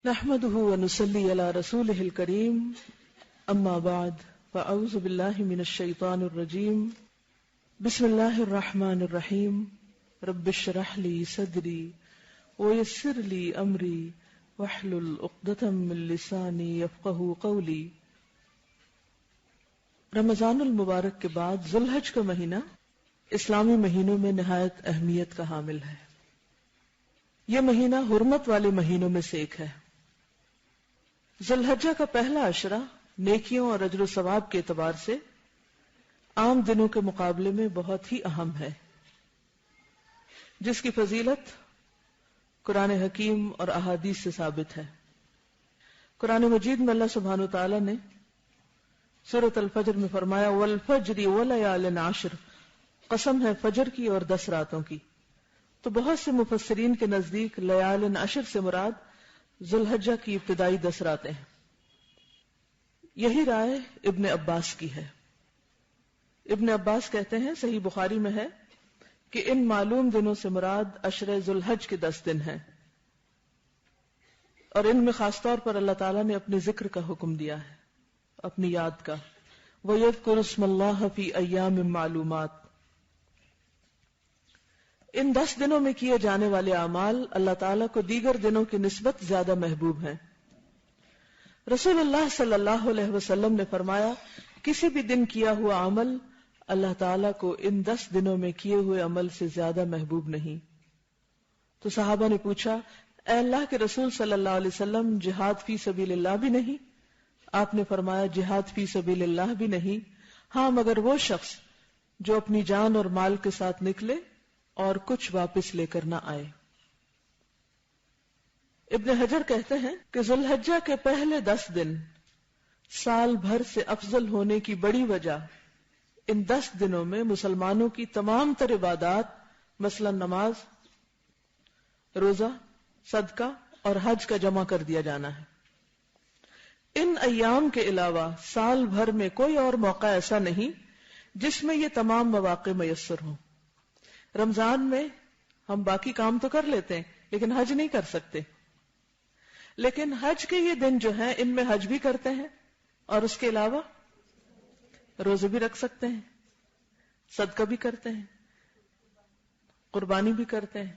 نحمده ونصلي على رسوله الكريم اما بعد فاعوذ بالله من الشيطان الرجيم بسم الله الرحمن الرحيم رب اشرح لي صدري ويسر لي امري واحلل عقدة من لساني يفقهوا قولي۔ رمضان المبارک کے بعد ذو الحج کا مہینہ اسلامی مہینوں میں نہایت اہمیت کا حامل ہے۔ یہ مہینہ حرمت والے مہینوں میں سے ایک ہے۔ ذو الحجہ کا پہلا عشرہ نیکیوں اور اجر و ثواب کے اعتبار سے عام دنوں کے مقابلے میں بہت ہی اہم ہے، جس کی فضیلت قرآن حکیم اور احادیث سے ثابت ہے۔ قرآن مجید میں اللہ سبحانہ وتعالی نے سورۃ الفجر میں فرمایا والفجر ولیال عشر، قسم ہے فجر کی اور 10 راتوں کی۔ تو بہت سے مفسرین کے نزدیک لیال عشر سے مراد ذو الحجہ کی ابتدائی 10 راتیں ہیں۔ یہی رائے ابن عباس کی ہے۔ ابن عباس کہتے ہیں، صحیح بخاری میں ہے کہ ان معلوم دنوں سے مراد عشرہ ذو الحج کے 10 دن ہیں، اور ان میں خاص طور پر اللہ تعالیٰ نے اپنے ذکر کا حکم دیا ہے، اپنی یاد کا۔ وَيَذْكُرُ اسْمَ اللَّهِ فِي أَيَّامٍ مَّعْلُومَاتٍ۔ ان 10 دنوں میں کیے جانے والے اعمال اللہ تعالیٰ کو دیگر دنوں کی نسبت زیادہ محبوب ہیں۔ رسول اللہ صلی اللہ علیہ وسلم نے فرمایا، کسی بھی دن کیا ہوا عمل اللہ تعالیٰ کو ان 10 دنوں میں کیے ہوئے عمل سے زیادہ محبوب نہیں۔ تو صحابہ نے پوچھا، اے اللہ کے رسول صلی اللہ علیہ وسلم، جہاد فی سبیل اللہ بھی نہیں؟ آپ نے فرمایا، جہاد فی سبیل اللہ بھی نہیں، ہاں مگر وہ شخص جو اپنی جان اور مال کے ساتھ نکلے اور کچھ واپس لے کر نہ آئے۔ ابن حجر کہتے ہیں کہ ذو الحجہ کے پہلے 10 دن سال بھر سے افضل ہونے کی بڑی وجہ ان 10 دنوں میں مسلمانوں کی تمام تر عبادات، مثلا نماز، روزہ، صدقہ اور حج کا جمع کر دیا جانا ہے۔ ان ایام کے علاوہ سال بھر میں کوئی اور موقع ایسا نہیں جس میں یہ تمام مواقع میسر ہوں۔ رمضان میں ہم باقی کام تو کر لیتے ہیں لیکن حج نہیں کر سکتے، لیکن حج کے یہ دن جو ہیں ان میں حج بھی کرتے ہیں، اور اس کے علاوہ روزے بھی رکھ سکتے ہیں، صدقہ بھی کرتے ہیں، قربانی بھی کرتے ہیں،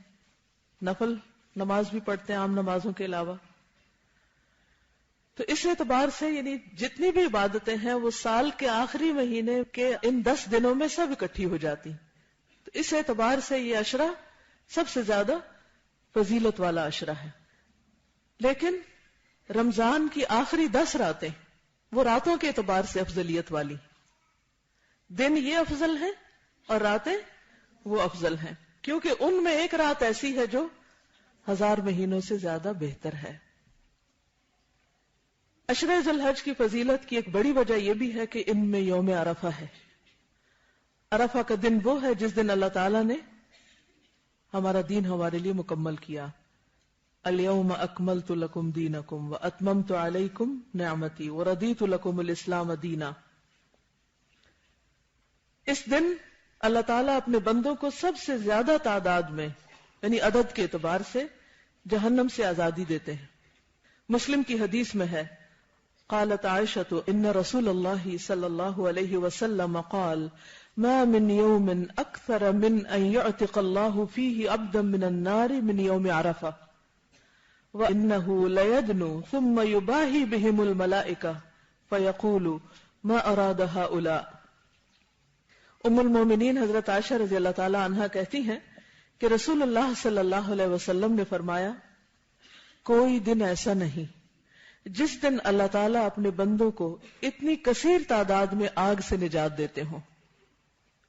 نفل نماز بھی پڑھتے ہیں عام نمازوں کے علاوہ۔ تو اس اعتبار سے یعنی جتنی بھی عبادتیں ہیں وہ سال کے آخری مہینے کے ان 10 دنوں میں سب اکٹھی ہو جاتی ہیں۔ تو اس اعتبار سے یہ عشرہ سب سے زیادہ فضیلت والا عشرہ ہے۔ لیکن رمضان کی آخری 10 راتیں وہ راتوں کے اعتبار سے افضلیت والی، دن یہ افضل ہیں اور راتیں وہ افضل ہیں، کیونکہ ان میں ایک رات ایسی ہے جو 1000 مہینوں سے زیادہ بہتر ہے۔ عشرہ ذو الحج کی فضیلت کی ایک بڑی وجہ یہ بھی ہے کہ ان میں یوم عرفہ ہے۔ عرفہ کا دن وہ ہے جس دن اللہ تعالیٰ نے ہمارا دین ہمارے لیے مکمل کیا۔ الیوم اکملت لکم دینکم واتممت علیکم نعمتی ورضیت لکم الاسلام دینا۔ اس دن اللہ تعالیٰ اپنے بندوں کو سب سے زیادہ تعداد میں یعنی عدد کے اعتبار سے جہنم سے آزادی دیتے ہیں۔ مسلم کی حدیث میں ہے، قالت عائشۃ ان رسول اللہ صلی اللہ علیہ وسلم قال ما من يوم اکثر من ان يعتق اللہ فیہ عبدا من النار من یوم عرفہ وانہ لیدنو ثم یباہی بہم الملائکہ فیقول ما اراد هؤلاء۔ ام المومنین حضرت عائشہ رضی اللہ تعالی عنہا کہتی ہیں کہ رسول اللہ صلی اللہ علیہ وسلم نے فرمایا، کوئی دن ایسا نہیں جس دن اللہ تعالیٰ اپنے بندوں کو اتنی کثیر تعداد میں آگ سے نجات دیتے ہوں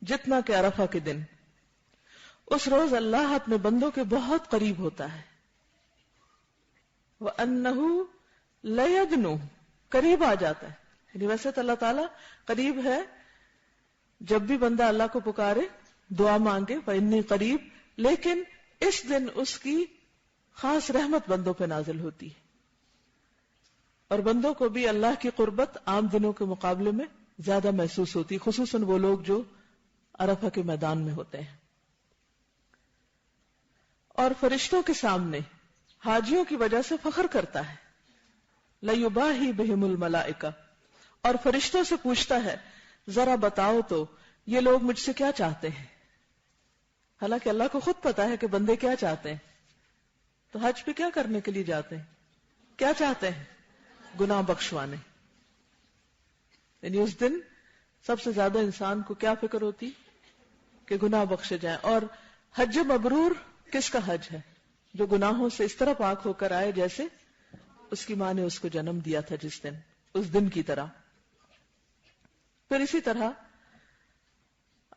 جتنا کہ عرفہ کے دن۔ اس روز اللہ اپنے بندوں کے بہت قریب ہوتا ہے۔ وَأَنَّهُ لَيَدْنُو، قریب آ جاتا ہے، یعنی ویسے تو اللہ تعالیٰ قریب ہے، جب بھی بندہ اللہ کو پکارے دعا مانگے فَإِنِّي قریب، لیکن اس دن اس کی خاص رحمت بندوں پہ نازل ہوتی ہے، اور بندوں کو بھی اللہ کی قربت عام دنوں کے مقابلے میں زیادہ محسوس ہوتی، خصوصاً وہ لوگ جو عرفہ کے میدان میں ہوتے ہیں۔ اور فرشتوں کے سامنے حاجیوں کی وجہ سے فخر کرتا ہے لَيُبَاهِي بِهِمُ الْمَلَائِكَةُ، اور فرشتوں سے پوچھتا ہے ذرا بتاؤ تو یہ لوگ مجھ سے کیا چاہتے ہیں. حالانکہ اللہ کو خود پتا ہے کہ بندے کیا چاہتے ہیں. تو حج پہ کیا کرنے کے لیے جاتے ہیں؟ کیا چاہتے ہیں؟ گناہ بخشوانے. یعنی اس دن سب سے زیادہ انسان کو کیا فکر ہوتی کہ گناہ بخشے جائیں. اور حج مبرور کس کا حج ہے؟ جو گناہوں سے اس طرح پاک ہو کر آئے جیسے اس کی ماں نے اس کو جنم دیا تھا جس دن، اس دن کی طرح. پھر اسی طرح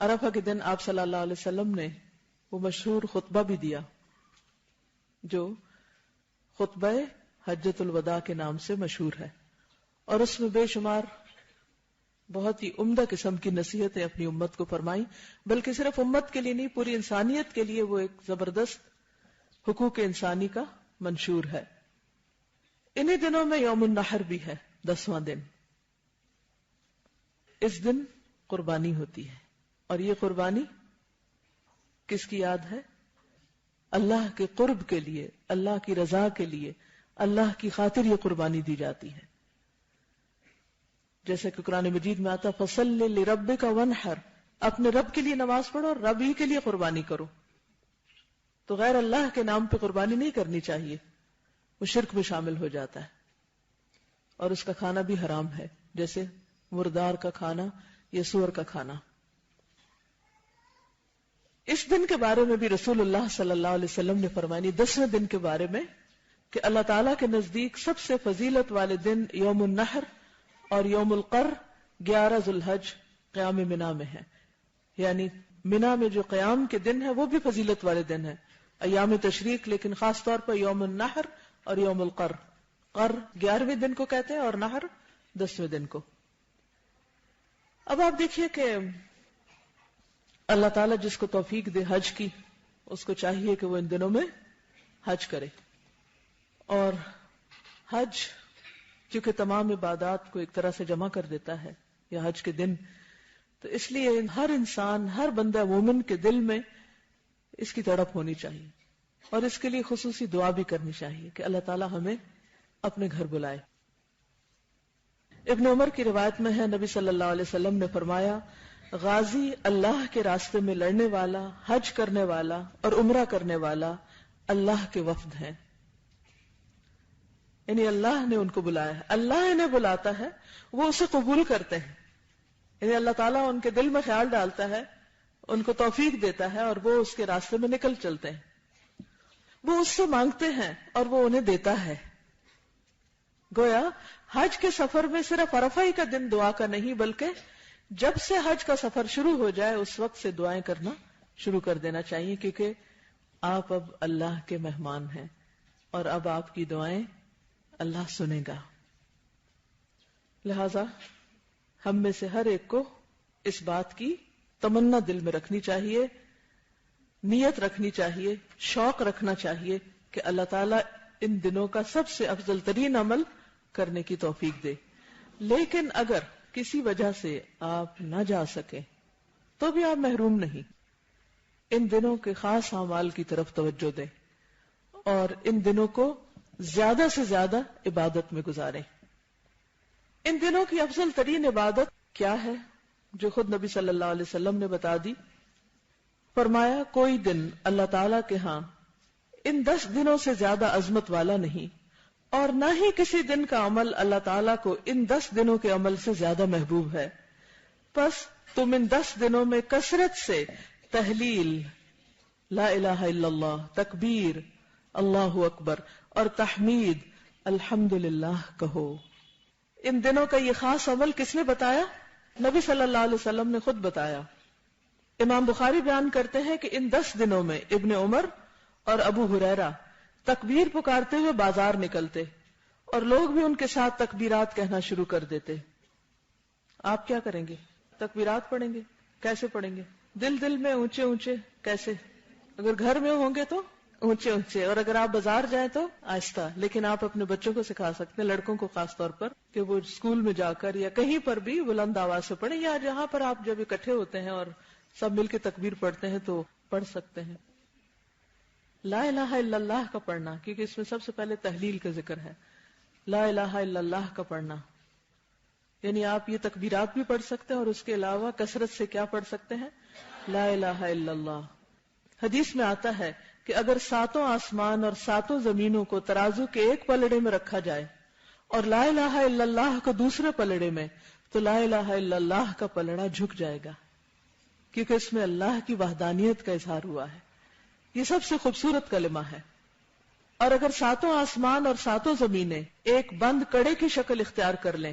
عرفہ کے دن آپ صلی اللہ علیہ وسلم نے وہ مشہور خطبہ بھی دیا جو خطبہ حجۃ الوداع کے نام سے مشہور ہے، اور اس میں بے شمار بہت ہی عمدہ قسم کی نصیحتیں اپنی امت کو فرمائیں. بلکہ صرف امت کے لیے نہیں، پوری انسانیت کے لیے وہ ایک زبردست حقوق انسانی کا منشور ہے. انہی دنوں میں یوم النحر بھی ہے، 10واں دن. اس دن قربانی ہوتی ہے، اور یہ قربانی کس کی یاد ہے؟ اللہ کے قرب کے لیے، اللہ کی رضا کے لیے، اللہ کی خاطر یہ قربانی دی جاتی ہے. جیسے کہ قرآن مجید میں آتا فَصَلِّ لِرَبِّكَ وَانْحَرْ، اپنے رب کے لیے نماز پڑھو اور رب ہی کے لیے قربانی کرو. تو غیر اللہ کے نام پہ قربانی نہیں کرنی چاہیے، وہ شرک میں شامل ہو جاتا ہے، اور اس کا کھانا بھی حرام ہے، جیسے مردار کا کھانا یا سور کا کھانا. اس دن کے بارے میں بھی رسول اللہ صلی اللہ علیہ وسلم نے فرمایا 10ویں دن کے بارے میں کہ اللہ تعالیٰ کے نزدیک سب سے فضیلت والے دن یوم النحر اور یوم القر 11 ذو الحج قیام منا میں ہے. یعنی منا میں جو قیام کے دن ہے وہ بھی فضیلت والے دن ہے، ایام تشریق، لیکن خاص طور پر یوم النحر اور یوم القر. قر 11ویں دن کو کہتے ہیں اور نحر 10ویں دن کو. اب آپ دیکھیے کہ اللہ تعالیٰ جس کو توفیق دے حج کی، اس کو چاہیے کہ وہ ان دنوں میں حج کرے. اور حج چونکہ تمام عبادات کو ایک طرح سے جمع کر دیتا ہے یا حج کے دن، تو اس لیے ہر انسان، ہر بندہ مومن کے دل میں اس کی تڑپ ہونی چاہیے، اور اس کے لیے خصوصی دعا بھی کرنی چاہیے کہ اللہ تعالیٰ ہمیں اپنے گھر بلائے. ابن عمر کی روایت میں ہے نبی صلی اللہ علیہ وسلم نے فرمایا غازی اللہ کے راستے میں لڑنے والا، حج کرنے والا اور عمرہ کرنے والا اللہ کے وفد ہیں. یعنی اللہ نے ان کو بلایا ہے، اللہ انہیں بلاتا ہے، وہ اسے قبول کرتے ہیں. یعنی اللہ تعالیٰ ان کے دل میں خیال ڈالتا ہے، ان کو توفیق دیتا ہے، اور وہ اس کے راستے میں نکل چلتے ہیں. وہ اس سے مانگتے ہیں اور وہ انہیں دیتا ہے. گویا حج کے سفر میں صرف عرفہ ہی کا دن دعا کا نہیں، بلکہ جب سے حج کا سفر شروع ہو جائے اس وقت سے دعائیں کرنا شروع کر دینا چاہیے، کیونکہ آپ اب اللہ کے مہمان ہیں اور اب آپ کی دعائیں اللہ سنے گا. لہذا ہم میں سے ہر ایک کو اس بات کی تمنا دل میں رکھنی چاہیے، نیت رکھنی چاہیے، شوق رکھنا چاہیے کہ اللہ تعالیٰ ان دنوں کا سب سے افضل ترین عمل کرنے کی توفیق دے. لیکن اگر کسی وجہ سے آپ نہ جا سکیں تو بھی آپ محروم نہیں. ان دنوں کے خاص اعمال کی طرف توجہ دیں اور ان دنوں کو زیادہ سے زیادہ عبادت میں گزاریں. ان دنوں کی افضل ترین عبادت کیا ہے جو خود نبی صلی اللہ علیہ وسلم نے بتا دی؟ فرمایا کوئی دن اللہ تعالیٰ کے ہاں ان 10 دنوں سے زیادہ عظمت والا نہیں، اور نہ ہی کسی دن کا عمل اللہ تعالیٰ کو ان 10 دنوں کے عمل سے زیادہ محبوب ہے. پس تم ان 10 دنوں میں کثرت سے تحلیل، لا الہ الا اللہ، تکبیر، اللہ اکبر اور تحمید، الحمدللہ کہو. ان دنوں کا یہ خاص عمل کس نے بتایا؟ نبی صلی اللہ علیہ وسلم نے خود بتایا. امام بخاری بیان کرتے ہیں کہ ان 10 دنوں میں ابن عمر اور ابو ہریرہ تکبیر پکارتے ہوئے بازار نکلتے اور لوگ بھی ان کے ساتھ تکبیرات کہنا شروع کر دیتے. آپ کیا کریں گے؟ تکبیرات پڑھیں گے؟ کیسے پڑھیں گے؟ دل میں اونچے اونچے؟ کیسے؟ اگر گھر میں ہوں گے تو اونچے اونچے، اور اگر آپ بازار جائیں تو آہستہ. لیکن آپ اپنے بچوں کو سکھا سکتے ہیں، لڑکوں کو خاص طور پر، کہ وہ اسکول میں جا کر یا کہیں پر بھی بلند آواز سے پڑھیں، یا جہاں پر آپ جب اکٹھے ہوتے ہیں اور سب مل کے تکبیر پڑھتے ہیں تو پڑھ سکتے ہیں. لا الہ الا اللہ کا پڑھنا، کیونکہ اس میں سب سے پہلے تحلیل کا ذکر ہے. لا الہ الا اللہ کا پڑھنا، یعنی آپ یہ تکبیرات بھی پڑھ سکتے ہیں اور اس کے علاوہ کثرت سے کیا پڑھ سکتے ہیں؟ لا الہ الا اللہ۔ حدیث میں آتا ہے کہ اگر 7 آسمان اور 7 زمینوں کو ترازو کے ایک پلڑے میں رکھا جائے اور لا الہ الا اللہ کو دوسرے پلڑے میں، تو لا الہ الا اللہ کا پلڑا جھک جائے گا، کیونکہ اس میں اللہ کی وحدانیت کا اظہار ہوا ہے۔ یہ سب سے خوبصورت کلمہ ہے۔ اور اگر 7 آسمان اور 7 زمینیں ایک بند کڑے کی شکل اختیار کر لیں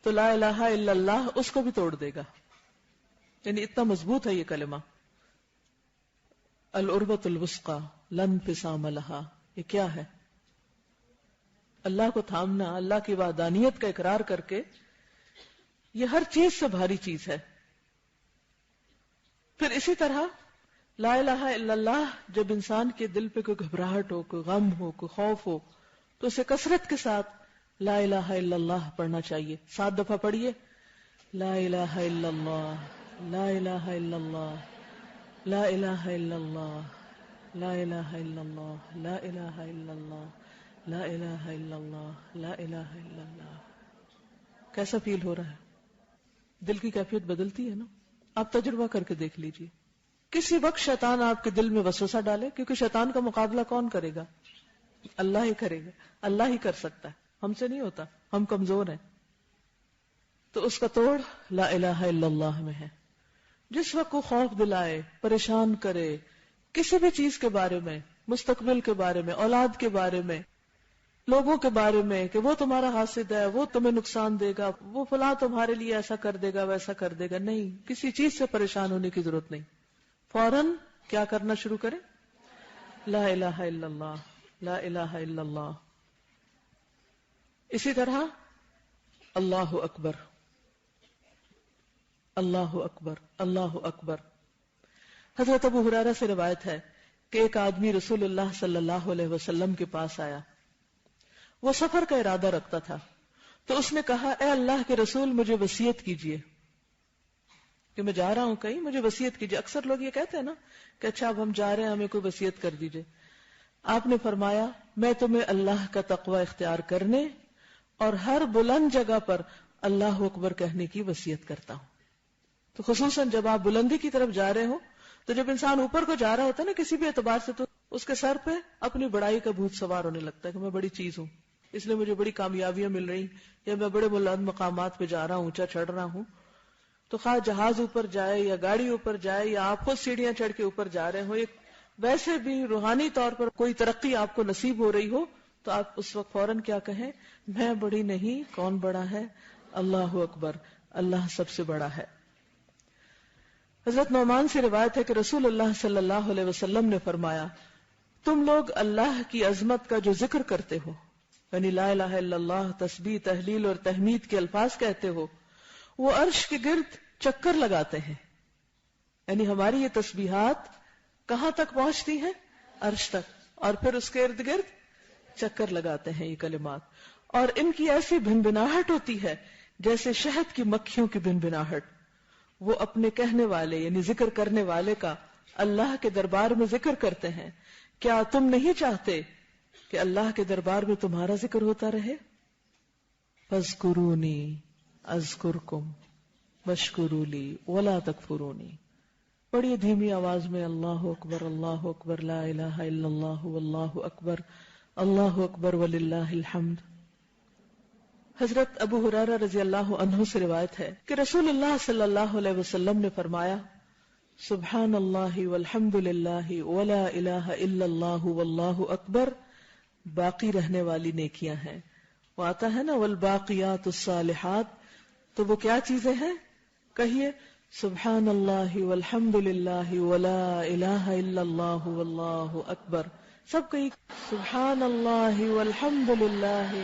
تو لا الہ الا اللہ اس کو بھی توڑ دے گا، یعنی اتنا مضبوط ہے یہ کلمہ۔ العروۃ الوثقی لا انفصام لہا، یہ کیا ہے؟ اللہ کو تھامنا، اللہ کی وحدانیت کا اقرار کر کے، یہ ہر چیز سے بھاری چیز ہے۔ پھر اسی طرح لا الہ الا اللہ جب انسان کے دل پہ کوئی گھبراہٹ ہو، کوئی غم ہو، کوئی خوف ہو، تو اسے کثرت کے ساتھ لا الہ الا اللہ پڑھنا چاہیے۔ 7 دفعہ پڑھیے، لا الہ الا اللہ، لا الہ الا اللہ، لا الہ الا اللہ، لا الہ الا اللہ، لا الہ الا اللہ، لا الہ الا اللہ، لا الہ الا اللہ۔ کیسا فیل ہو رہا ہے؟ دل کی کیفیت بدلتی ہے نا؟ آپ تجربہ کر کے دیکھ لیجئے۔ کسی وقت شیطان آپ کے دل میں وسوسہ ڈالے، کیونکہ شیطان کا مقابلہ کون کرے گا؟ اللہ ہی کرے گا، اللہ ہی کر سکتا ہے، ہم سے نہیں ہوتا، ہم کمزور ہیں۔ تو اس کا توڑ لا الہ الا اللہ میں ہے۔ جس وقت کو خوف دلائے، پریشان کرے، کسی بھی چیز کے بارے میں، مستقبل کے بارے میں، اولاد کے بارے میں، لوگوں کے بارے میں، کہ وہ تمہارا حاسد ہے، وہ تمہیں نقصان دے گا، وہ فلاں تمہارے لیے ایسا کر دے گا، ویسا کر دے گا، نہیں، کسی چیز سے پریشان ہونے کی ضرورت نہیں۔ فوراً کیا کرنا شروع کریں؟ لا الہ الا اللہ، لا الہ الا اللہ۔ اسی طرح اللہ اکبر، اللہ اکبر، اللہ اکبر۔ حضرت ابو ہریرہ سے روایت ہے کہ ایک آدمی رسول اللہ صلی اللہ علیہ وسلم کے پاس آیا، وہ سفر کا ارادہ رکھتا تھا، تو اس نے کہا، اے اللہ کے رسول، مجھے وصیت کیجئے کہ میں جا رہا ہوں کہیں، مجھے وصیت کیجئے۔ اکثر لوگ یہ کہتے ہیں نا کہ اچھا اب ہم جا رہے ہیں، ہمیں کوئی وصیت کر دیجئے۔ آپ نے فرمایا، میں تمہیں اللہ کا تقوی اختیار کرنے اور ہر بلند جگہ پر اللہ اکبر کہنے کی وصیت کرتا ہوں۔ تو خصوصاً جب آپ بلندی کی طرف جا رہے ہو، تو جب انسان اوپر کو جا رہا ہوتا ہے نا کسی بھی اعتبار سے، تو اس کے سر پہ اپنی بڑائی کا بھوت سوار ہونے لگتا ہے کہ میں بڑی چیز ہوں، اس لیے مجھے بڑی کامیابیاں مل رہی، یا میں بڑے بلند مقامات پہ جا رہا ہوں، اونچا چڑھ رہا ہوں۔ تو خواہ جہاز اوپر جائے یا گاڑی اوپر جائے یا آپ خود سیڑھیاں چڑھ کے اوپر جا رہے ہو، ایک ویسے بھی روحانی طور پر کوئی ترقی آپ کو نصیب ہو رہی ہو، تو آپ اس وقت فوراً کیا کہیں؟ میں بڑی نہیں، کون بڑا ہے؟ اللہ اکبر، اللہ سب سے بڑا ہے۔ حضرت نعمان سے روایت ہے کہ رسول اللہ صلی اللہ علیہ وسلم نے فرمایا، تم لوگ اللہ کی عظمت کا جو ذکر کرتے ہو، یعنی لا الہ الا اللہ، تسبیح، تہلیل اور تحمید کے الفاظ کہتے ہو، وہ عرش کے گرد چکر لگاتے ہیں، یعنی ہماری یہ تسبیحات کہاں تک پہنچتی ہیں؟ عرش تک، اور پھر اس کے ارد گرد چکر لگاتے ہیں یہ کلمات، اور ان کی ایسی بھنبھناہٹ ہوتی ہے جیسے شہد کی مکھیوں کی بھنبھناہٹ۔ وہ اپنے کہنے والے یعنی ذکر کرنے والے کا اللہ کے دربار میں ذکر کرتے ہیں۔ کیا تم نہیں چاہتے کہ اللہ کے دربار میں تمہارا ذکر ہوتا رہے؟ فاذکرونی اذکرکم واشکروا لی ولا تکفرونی۔ بڑی دھیمی آواز میں اللہ اکبر، اللہ اکبر، لا الہ الا اللہ، واللہ اکبر، اللہ اکبر وللہ الحمد۔ حضرت ابو ہریرہ رضی اللہ عنہ سے روایت ہے کہ رسول اللہ صلی اللہ علیہ وسلم نے فرمایا، سبحان اللہ والحمد للہ ولا الہ الا اللہ واللہ اکبر باقی رہنے والی نیکیاں ہیں۔ وہ آتا ہے نا والباقیات الصالحات، تو وہ کیا چیزیں ہیں؟ کہیے سبحان اللہ والحمد للہ ولا الہ الا اللہ واللہ اکبر۔ سب کہیں سبحان اللہ والحمد للہ،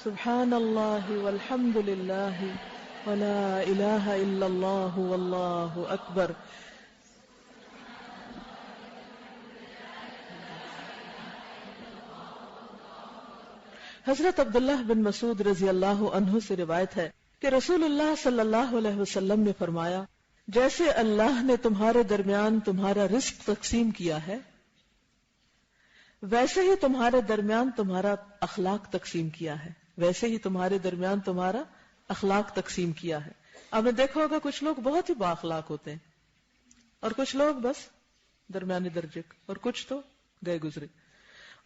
سبحان اللہ والحمد للہ ولا الہ الا اللہ واللہ اکبر۔ حضرت عبداللہ بن مسعود رضی اللہ عنہ سے روایت ہے کہ رسول اللہ صلی اللہ علیہ وسلم نے فرمایا، جیسے اللہ نے تمہارے درمیان تمہارا رزق تقسیم کیا ہے، ویسے ہی تمہارے درمیان تمہارا اخلاق تقسیم کیا ہے، ویسے ہی تمہارے درمیان تمہارا اخلاق تقسیم کیا ہے. آپ نے دیکھا ہوگا کچھ لوگ بہت ہی با اخلاق ہوتے ہیں اور کچھ لوگ بس درمیانی درجے اور کچھ تو گئے گزرے.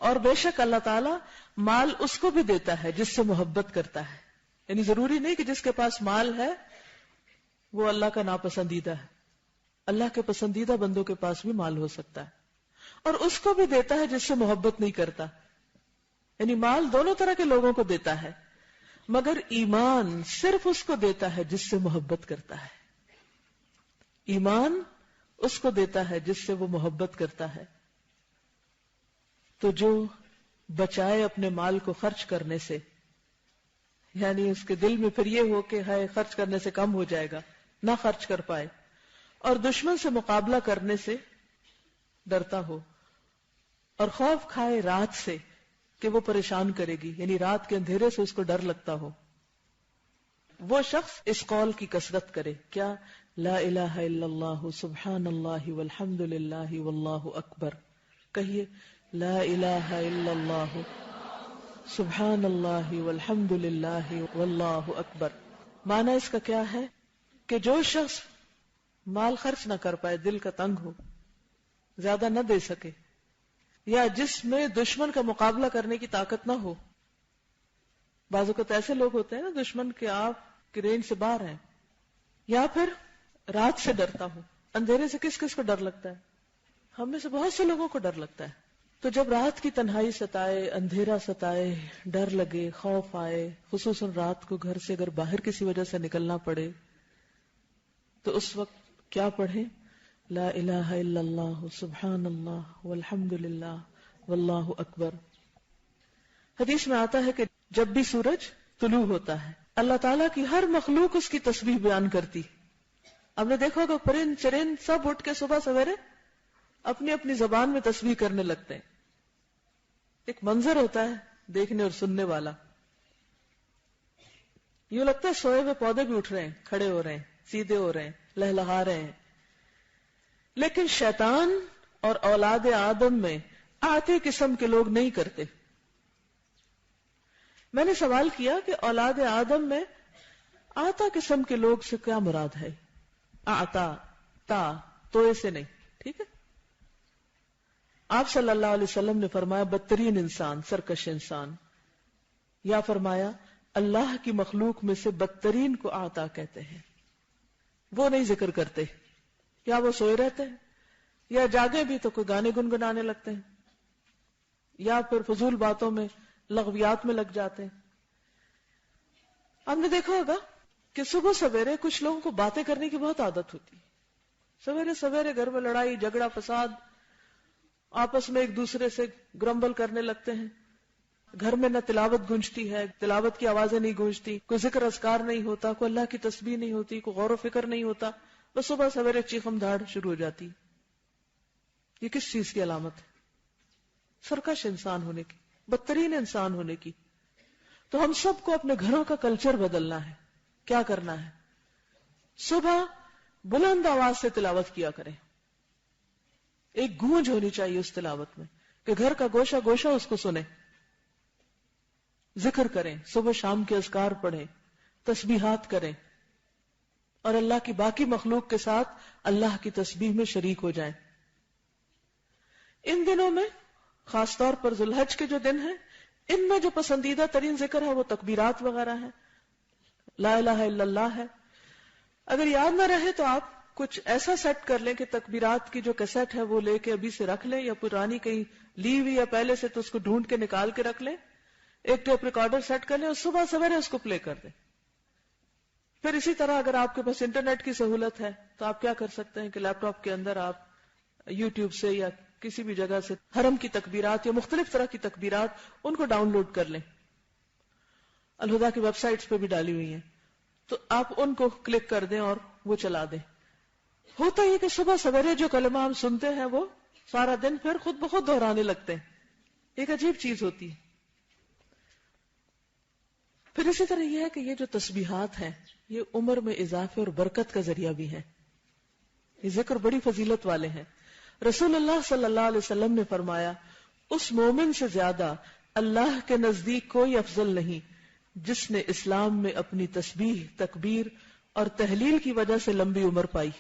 اور بے شک اللہ تعالیٰ مال اس کو بھی دیتا ہے جس سے محبت کرتا ہے. یعنی ضروری نہیں کہ جس کے پاس مال ہے وہ اللہ کا ناپسندیدہ ہے. اللہ کے پسندیدہ بندوں کے پاس بھی مال ہو سکتا ہے. اور اس کو بھی دیتا ہے جس سے محبت نہیں کرتا. یعنی مال دونوں طرح کے لوگوں کو دیتا ہے، مگر ایمان صرف اس کو دیتا ہے جس سے محبت کرتا ہے. ایمان اس کو دیتا ہے جس سے وہ محبت کرتا ہے. تو جو بچائے اپنے مال کو خرچ کرنے سے، یعنی اس کے دل میں پھر یہ ہو کہ ہے خرچ کرنے سے کم ہو جائے گا، نہ خرچ کر پائے، اور دشمن سے مقابلہ کرنے سے ڈرتا ہو، اور خوف کھائے رات سے کہ وہ پریشان کرے گی، یعنی رات کے اندھیرے سے اس کو ڈر لگتا ہو، وہ شخص اس قول کی کثرت کرے. کیا؟ لا الہ الا اللہ سبحان اللہ والحمد للہ واللہ اکبر. کہیے لا الہ الا اللہ سبحان اللہ والحمد للہ واللہ اکبر. معنی اس کا کیا ہے کہ جو شخص مال خرچ نہ کر پائے، دل کا تنگ ہو، زیادہ نہ دے سکے، یا جس میں دشمن کا مقابلہ کرنے کی طاقت نہ ہو. بعض اوقات ایسے لوگ ہوتے ہیں نا دشمن کے آپ کی رینج سے باہر ہیں، یا پھر رات سے ڈرتا ہو. اندھیرے سے کس کس کو ڈر لگتا ہے؟ ہم میں سے بہت سے لوگوں کو ڈر لگتا ہے. تو جب رات کی تنہائی ستائے، اندھیرا ستائے، ڈر لگے، خوف آئے، خصوصاً رات کو گھر سے اگر باہر کسی وجہ سے نکلنا پڑے، تو اس وقت کیا پڑھیں؟ لا الہ الا اللہ سبحان اللہ والحمد للہ واللہ اکبر. حدیث میں آتا ہے کہ جب بھی سورج طلوع ہوتا ہے اللہ تعالیٰ کی ہر مخلوق اس کی تسبیح بیان کرتی. آپ نے دیکھا ہوگا پرند چرند سب اٹھ کے صبح سویرے اپنی اپنی زبان میں تسبیح کرنے لگتے ہیں. ایک منظر ہوتا ہے دیکھنے اور سننے والا. یوں لگتا ہے سوئے ہوئے پودے بھی اٹھ رہے ہیں، کھڑے ہو رہے ہیں، سیدھے ہو رہے ہیں، لہلہا رہے ہیں. لیکن شیطان اور اولاد آدم میں آتے قسم کے لوگ نہیں کرتے. میں نے سوال کیا کہ اولاد آدم میں آتا قسم کے لوگ سے کیا مراد ہے؟ آتا تا توئے سے نہیں، ٹھیک ہے. آپ صلی اللہ علیہ وسلم نے فرمایا بدترین انسان سرکش انسان، یا فرمایا اللہ کی مخلوق میں سے بدترین کو آتا کہتے ہیں. وہ نہیں ذکر کرتے، یا وہ سوئے رہتے ہیں، یا جاگے بھی تو کوئی گانے گنگنانے لگتے ہیں، یا پھر فضول باتوں میں لغویات میں لگ جاتے ہیں. آپ نے دیکھا ہوگا کہ صبح سویرے کچھ لوگوں کو باتیں کرنے کی بہت عادت ہوتی ہے. سویرے سویرے گھر میں لڑائی جھگڑا فساد، آپس میں ایک دوسرے سے گرمبل کرنے لگتے ہیں. گھر میں نہ تلاوت گونجتی ہے، تلاوت کی آوازیں نہیں گونجتی، کوئی ذکر اذکار نہیں ہوتا، کوئی اللہ کی تسبیح نہیں ہوتی، کوئی غور و فکر نہیں ہوتا، بس صبح سویرے چیخم دھاڑ شروع ہو جاتی. یہ کس چیز کی علامت ہے؟ سرکش انسان ہونے کی، بدترین انسان ہونے کی. تو ہم سب کو اپنے گھروں کا کلچر بدلنا ہے. کیا کرنا ہے؟ صبح بلند آواز سے تلاوت کیا کریں. ایک گونج ہونی چاہیے اس تلاوت میں کہ گھر کا گوشہ گوشہ اس کو سنے. ذکر کریں، صبح شام کے اذکار پڑھیں، تسبیحات کریں، اور اللہ کی باقی مخلوق کے ساتھ اللہ کی تسبیح میں شریک ہو جائیں. ان دنوں میں خاص طور پر ذوالحج کے جو دن ہیں، ان میں جو پسندیدہ ترین ذکر ہے وہ تکبیرات وغیرہ ہے، لا الہ الا اللہ ہے. اگر یاد نہ رہے تو آپ کچھ ایسا سیٹ کر لیں کہ تکبیرات کی جو کیسٹ ہے وہ لے کے ابھی سے رکھ لیں، یا پرانی کہیں لی ہوئی یا پہلے سے تو اس کو ڈھونڈ کے نکال کے رکھ لیں. ایک ٹیپ ریکارڈر سیٹ کر لیں اور صبح سویرے اس کو پلے کر دیں. پھر اسی طرح اگر آپ کے پاس انٹرنیٹ کی سہولت ہے تو آپ کیا کر سکتے ہیں کہ لیپ ٹاپ کے اندر آپ یوٹیوب سے یا کسی بھی جگہ سے حرم کی تکبیرات یا مختلف طرح کی تکبیرات ان کو ڈاؤن لوڈ کر لیں. الہدا کی ویب سائٹس پہ بھی ڈالی ہوئی ہیں، تو آپ ان کو کلک کر دیں اور وہ چلا دیں. ہوتا یہ کہ صبح سویرے جو کلمہ ہم سنتے ہیں وہ سارا دن پھر خود بخود دہرانے لگتے ہیں. ایک عجیب چیز ہوتی ہے. پھر اسی طرح یہ ہے کہ یہ جو تسبیحات ہیں یہ عمر میں اضافے اور برکت کا ذریعہ بھی ہے. یہ ذکر بڑی فضیلت والے ہیں. رسول اللہ صلی اللہ علیہ وسلم نے فرمایا اس مومن سے زیادہ اللہ کے نزدیک کوئی افضل نہیں جس نے اسلام میں اپنی تسبیح، تکبیر اور تحلیل کی وجہ سے لمبی عمر پائی.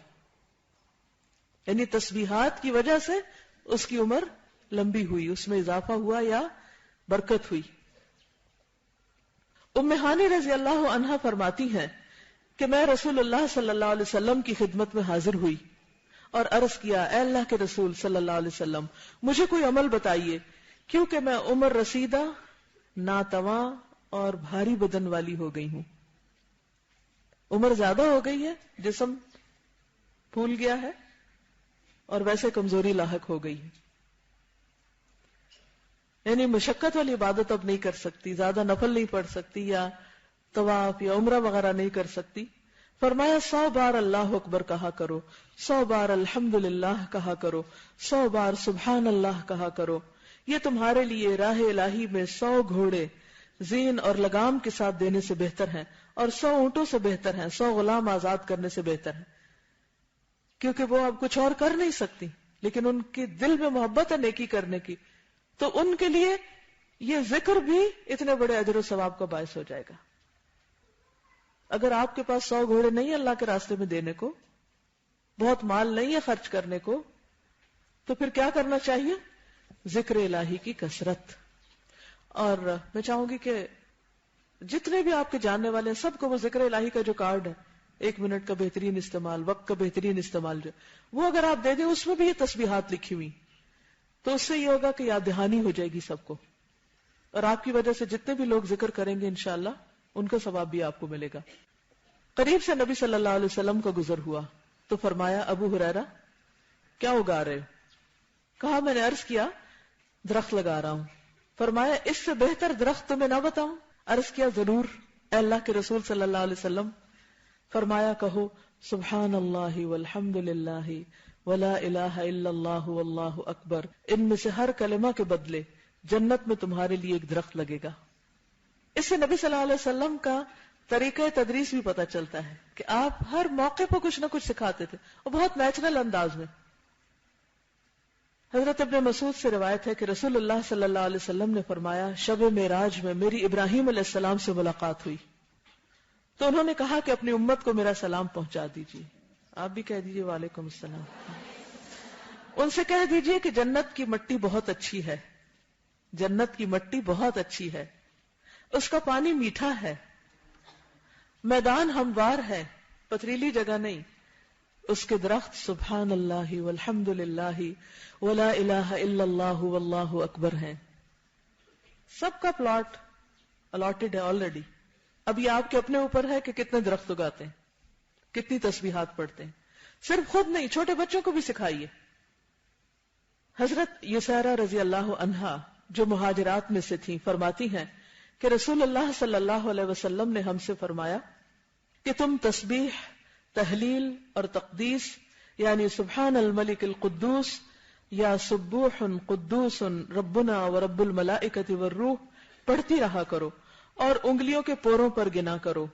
یعنی تسبیحات کی وجہ سے اس کی عمر لمبی ہوئی، اس میں اضافہ ہوا یا برکت ہوئی. ام ہانی رضی اللہ عنہا فرماتی ہیں کہ میں رسول اللہ صلی اللہ علیہ وسلم کی خدمت میں حاضر ہوئی اور عرض کیا، اے اللہ کے رسول صلی اللہ علیہ وسلم، مجھے کوئی عمل بتائیے کیونکہ میں عمر رسیدہ، ناتواں اور بھاری بدن والی ہو گئی ہوں. عمر زیادہ ہو گئی ہے، جسم پھول گیا ہے اور ویسے کمزوری لاحق ہو گئی ہے. یعنی مشقت والی عبادت اب نہیں کر سکتی، زیادہ نفل نہیں پڑھ سکتی یا طواف یا عمرہ وغیرہ نہیں کر سکتی. فرمایا 100 بار اللہ اکبر کہا کرو، 100 بار الحمدللہ کہا کرو، 100 بار سبحان اللہ کہا کرو. یہ تمہارے لیے راہ الہی میں 100 گھوڑے زین اور لگام کے ساتھ دینے سے بہتر ہیں اور 100 اونٹوں سے بہتر ہیں، 100 غلام آزاد کرنے سے بہتر ہے. کیونکہ وہ اب کچھ اور کر نہیں سکتی لیکن ان کے دل میں محبت ہے نیکی کرنے کی، تو ان کے لیے یہ ذکر بھی اتنے بڑے اجر و ثواب کا باعث ہو جائے گا. اگر آپ کے پاس 100 گھوڑے نہیں اللہ کے راستے میں دینے کو، بہت مال نہیں ہے خرچ کرنے کو، تو پھر کیا کرنا چاہیے؟ ذکر الہی کی کثرت. اور میں چاہوں گی کہ جتنے بھی آپ کے جاننے والے ہیں سب کو وہ ذکر الہی کا جو کارڈ ہے، 1 منٹ کا بہترین استعمال، وقت کا بہترین استعمال، جو وہ اگر آپ دے دیں، اس میں بھی یہ تسبیحات لکھی ہوئی، تو اس سے یہ ہوگا کہ یاد دہانی ہو جائے گی سب کو، اور آپ کی وجہ سے جتنے بھی لوگ ذکر کریں گے انشاءاللہ ان کا ثواب بھی آپ کو ملے گا. قریب سے نبی صلی اللہ علیہ وسلم کا گزر ہوا تو فرمایا، ابو ہریرہ کیا اگا رہے ہو؟ کہا میں نے عرض کیا درخت لگا رہا ہوں. فرمایا اس سے بہتر درخت تمہیں نہ بتاؤں؟ عرض کیا ضرور اے اللہ کے رسول صلی اللہ علیہ وسلم. فرمایا کہو سبحان اللہ والحمد للہ ولا الہ الا اللہ واللہ اکبر. ان میں سے ہر کلمہ کے بدلے جنت میں تمہارے لیے ایک درخت لگے گا. اس سے نبی صلی اللہ علیہ وسلم کا طریقہ تدریس بھی پتہ چلتا ہے کہ آپ ہر موقع پر کچھ نہ کچھ سکھاتے تھے اور بہت نیچرل انداز میں. حضرت ابن مسعود سے روایت ہے کہ رسول اللہ صلی اللہ علیہ وسلم نے فرمایا، شب معراج میں میری ابراہیم علیہ السلام سے ملاقات ہوئی تو انہوں نے کہا کہ اپنی امت کو میرا سلام پہنچا دیجیے. آپ بھی کہہ دیجیے وعلیکم السلام. ان سے کہہ دیجیے کہ جنت کی مٹی بہت اچھی ہے، جنت کی مٹی بہت اچھی ہے، اس کا پانی میٹھا ہے، میدان ہموار ہے، پتھریلی جگہ نہیں، اس کے درخت سبحان اللہ والحمد للہ ولا الہ الا اللہ واللہ اکبر ہیں. سب کا پلاٹ الاٹڈ ہے آلریڈی. اب یہ آپ کے اپنے اوپر ہے کہ کتنے درخت اگاتے ہیں، کتنی تسبیحات پڑھتے ہیں. صرف خود نہیں، چھوٹے بچوں کو بھی سکھائیے. حضرت یسارہ رضی اللہ عنہا جو مہاجرات میں سے تھیں فرماتی ہیں کہ رسول اللہ صلی اللہ علیہ وسلم نے ہم سے فرمایا کہ تم تسبیح، تحلیل اور تقدیس یعنی سبحان الملک القدوس یا سبوح قدوس ربنا ورب الملائکۃ والروح پڑھتی رہا کرو اور انگلیوں کے پوروں پر گنا کرو،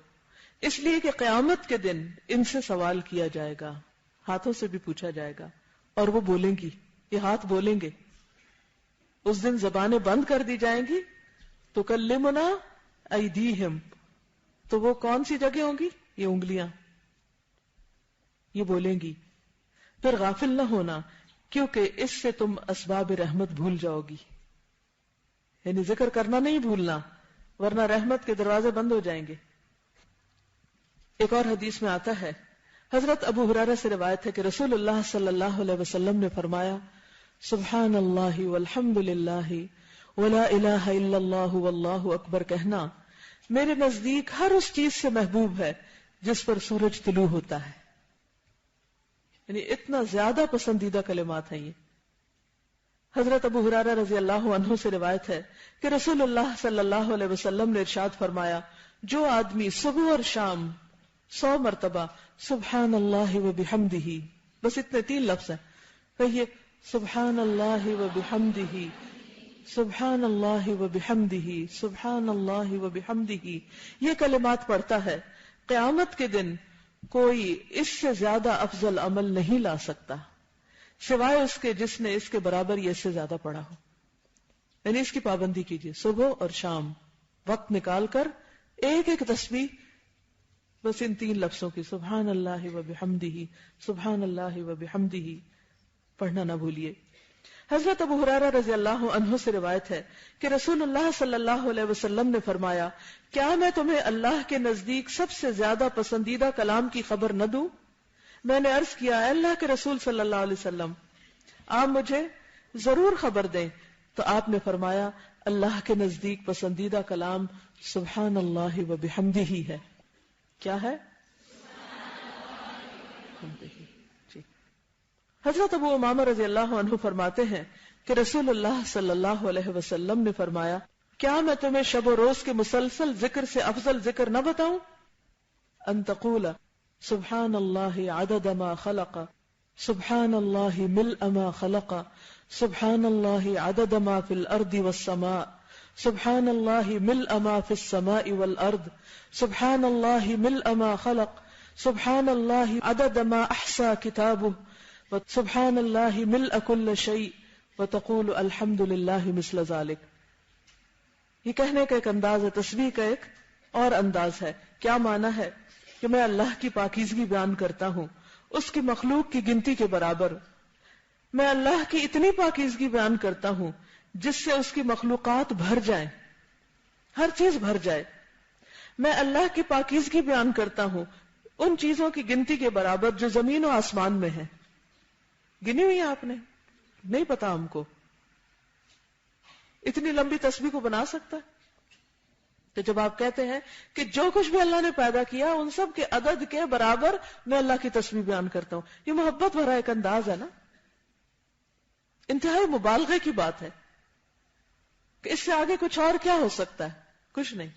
اس لیے کہ قیامت کے دن ان سے سوال کیا جائے گا، ہاتھوں سے بھی پوچھا جائے گا اور وہ بولیں گی، یہ ہاتھ بولیں گے. اس دن زبانیں بند کر دی جائیں گی. تکلمنا ایدیہم، تو وہ کون سی جگہ ہوں گی؟ یہ انگلیاں، یہ بولیں گی. پھر غافل نہ ہونا کیونکہ اس سے تم اسباب رحمت بھول جاؤ گی. یعنی ذکر کرنا نہیں بھولنا ورنہ رحمت کے دروازے بند ہو جائیں گے. ایک اور حدیث میں آتا ہے، حضرت ابو ہریرہ سے روایت ہے کہ رسول اللہ صلی اللہ علیہ وسلم نے فرمایا، سبحان اللہ والحمد للہ ولا الہ الا اللہ واللہ اکبر کہنا میرے نزدیک ہر اس چیز سے محبوب ہے جس پر سورج طلوع ہوتا ہے. یعنی اتنا زیادہ پسندیدہ کلمات ہیں یہ. حضرت ابو ہریرہ رضی اللہ عنہ سے روایت ہے کہ رسول اللہ صلی اللہ علیہ وسلم نے ارشاد فرمایا، جو آدمی صبح اور شام 100 مرتبہ سبحان اللہ و بحمدہ، بس اتنے 3 لفظ ہیں، کہیے سبحان اللہ و بحمدہ، سبحان اللہ و بحمدہ، سبحان اللہ و بحمدہ، یہ کلمات پڑھتا ہے، قیامت کے دن کوئی اس سے زیادہ افضل عمل نہیں لا سکتا سوائے اس کے جس نے اس کے برابر یا اس سے زیادہ پڑھا ہو. یعنی اس کی پابندی کیجیے، صبح اور شام وقت نکال کر ایک ایک تسبیح بس ان 3 لفظوں کی، سبحان اللہ و بحمدہ، سبحان اللہ و بحمدہ، پڑھنا نہ بھولیے۔ حضرت ابو ہریرہ رضی اللہ عنہ سے روایت ہے کہ رسول اللہ صلی اللہ علیہ وسلم نے فرمایا، کیا میں تمہیں اللہ کے نزدیک سب سے زیادہ پسندیدہ کلام کی خبر نہ دوں؟ میں نے عرض کیا، اے اللہ کے رسول صلی اللہ علیہ وسلم، آپ مجھے ضرور خبر دیں۔ تو آپ نے فرمایا، اللہ کے نزدیک پسندیدہ کلام سبحان اللہ و بحمدہ ہی ہے۔ کیا ہے؟ جی۔ حضرت ابو امامہ رضی اللہ عنہ فرماتے ہیں کہ رسول اللہ صلی اللہ علیہ وسلم نے فرمایا، کیا میں تمہیں شب و روز کے مسلسل ذکر سے افضل ذکر نہ بتاؤں؟ ان تقول سبحان اللہ عدد ما خلق، سبحان اللہ ملء ما خلق، سبحان اللہ عدد ما فی الارض والسماء، سبحان اللہ ملء ما فی السماء والارض، سبحان اللہ ملء ما خلق، سبحان اللہ عدد ما احصى کتابہ، سبحان اللہ ملء کل شیء، وتقول الحمد للہ مثل ذلک۔ یہ کہنے کا ایک انداز ہے، تسبیح کا ایک اور انداز ہے۔ کیا معنی ہے کہ میں اللہ کی پاکیزگی بیان کرتا ہوں اس کی مخلوق کی گنتی کے برابر، میں اللہ کی اتنی پاکیزگی بیان کرتا ہوں جس سے اس کی مخلوقات بھر جائیں، ہر چیز بھر جائے۔ میں اللہ کی پاکیزگی بیان کرتا ہوں ان چیزوں کی گنتی کے برابر جو زمین و آسمان میں ہیں۔ گنی ہوئی آپ نے؟ نہیں پتا ہم کو۔ اتنی لمبی تسبیح کو بنا سکتا ہے؟ تو جب آپ کہتے ہیں کہ جو کچھ بھی اللہ نے پیدا کیا ان سب کے عدد کے برابر میں اللہ کی تسبیح بیان کرتا ہوں، یہ محبت بھرا ایک انداز ہے نا، انتہائی مبالغے کی بات ہے کہ اس سے آگے کچھ اور کیا ہو سکتا ہے؟ کچھ نہیں،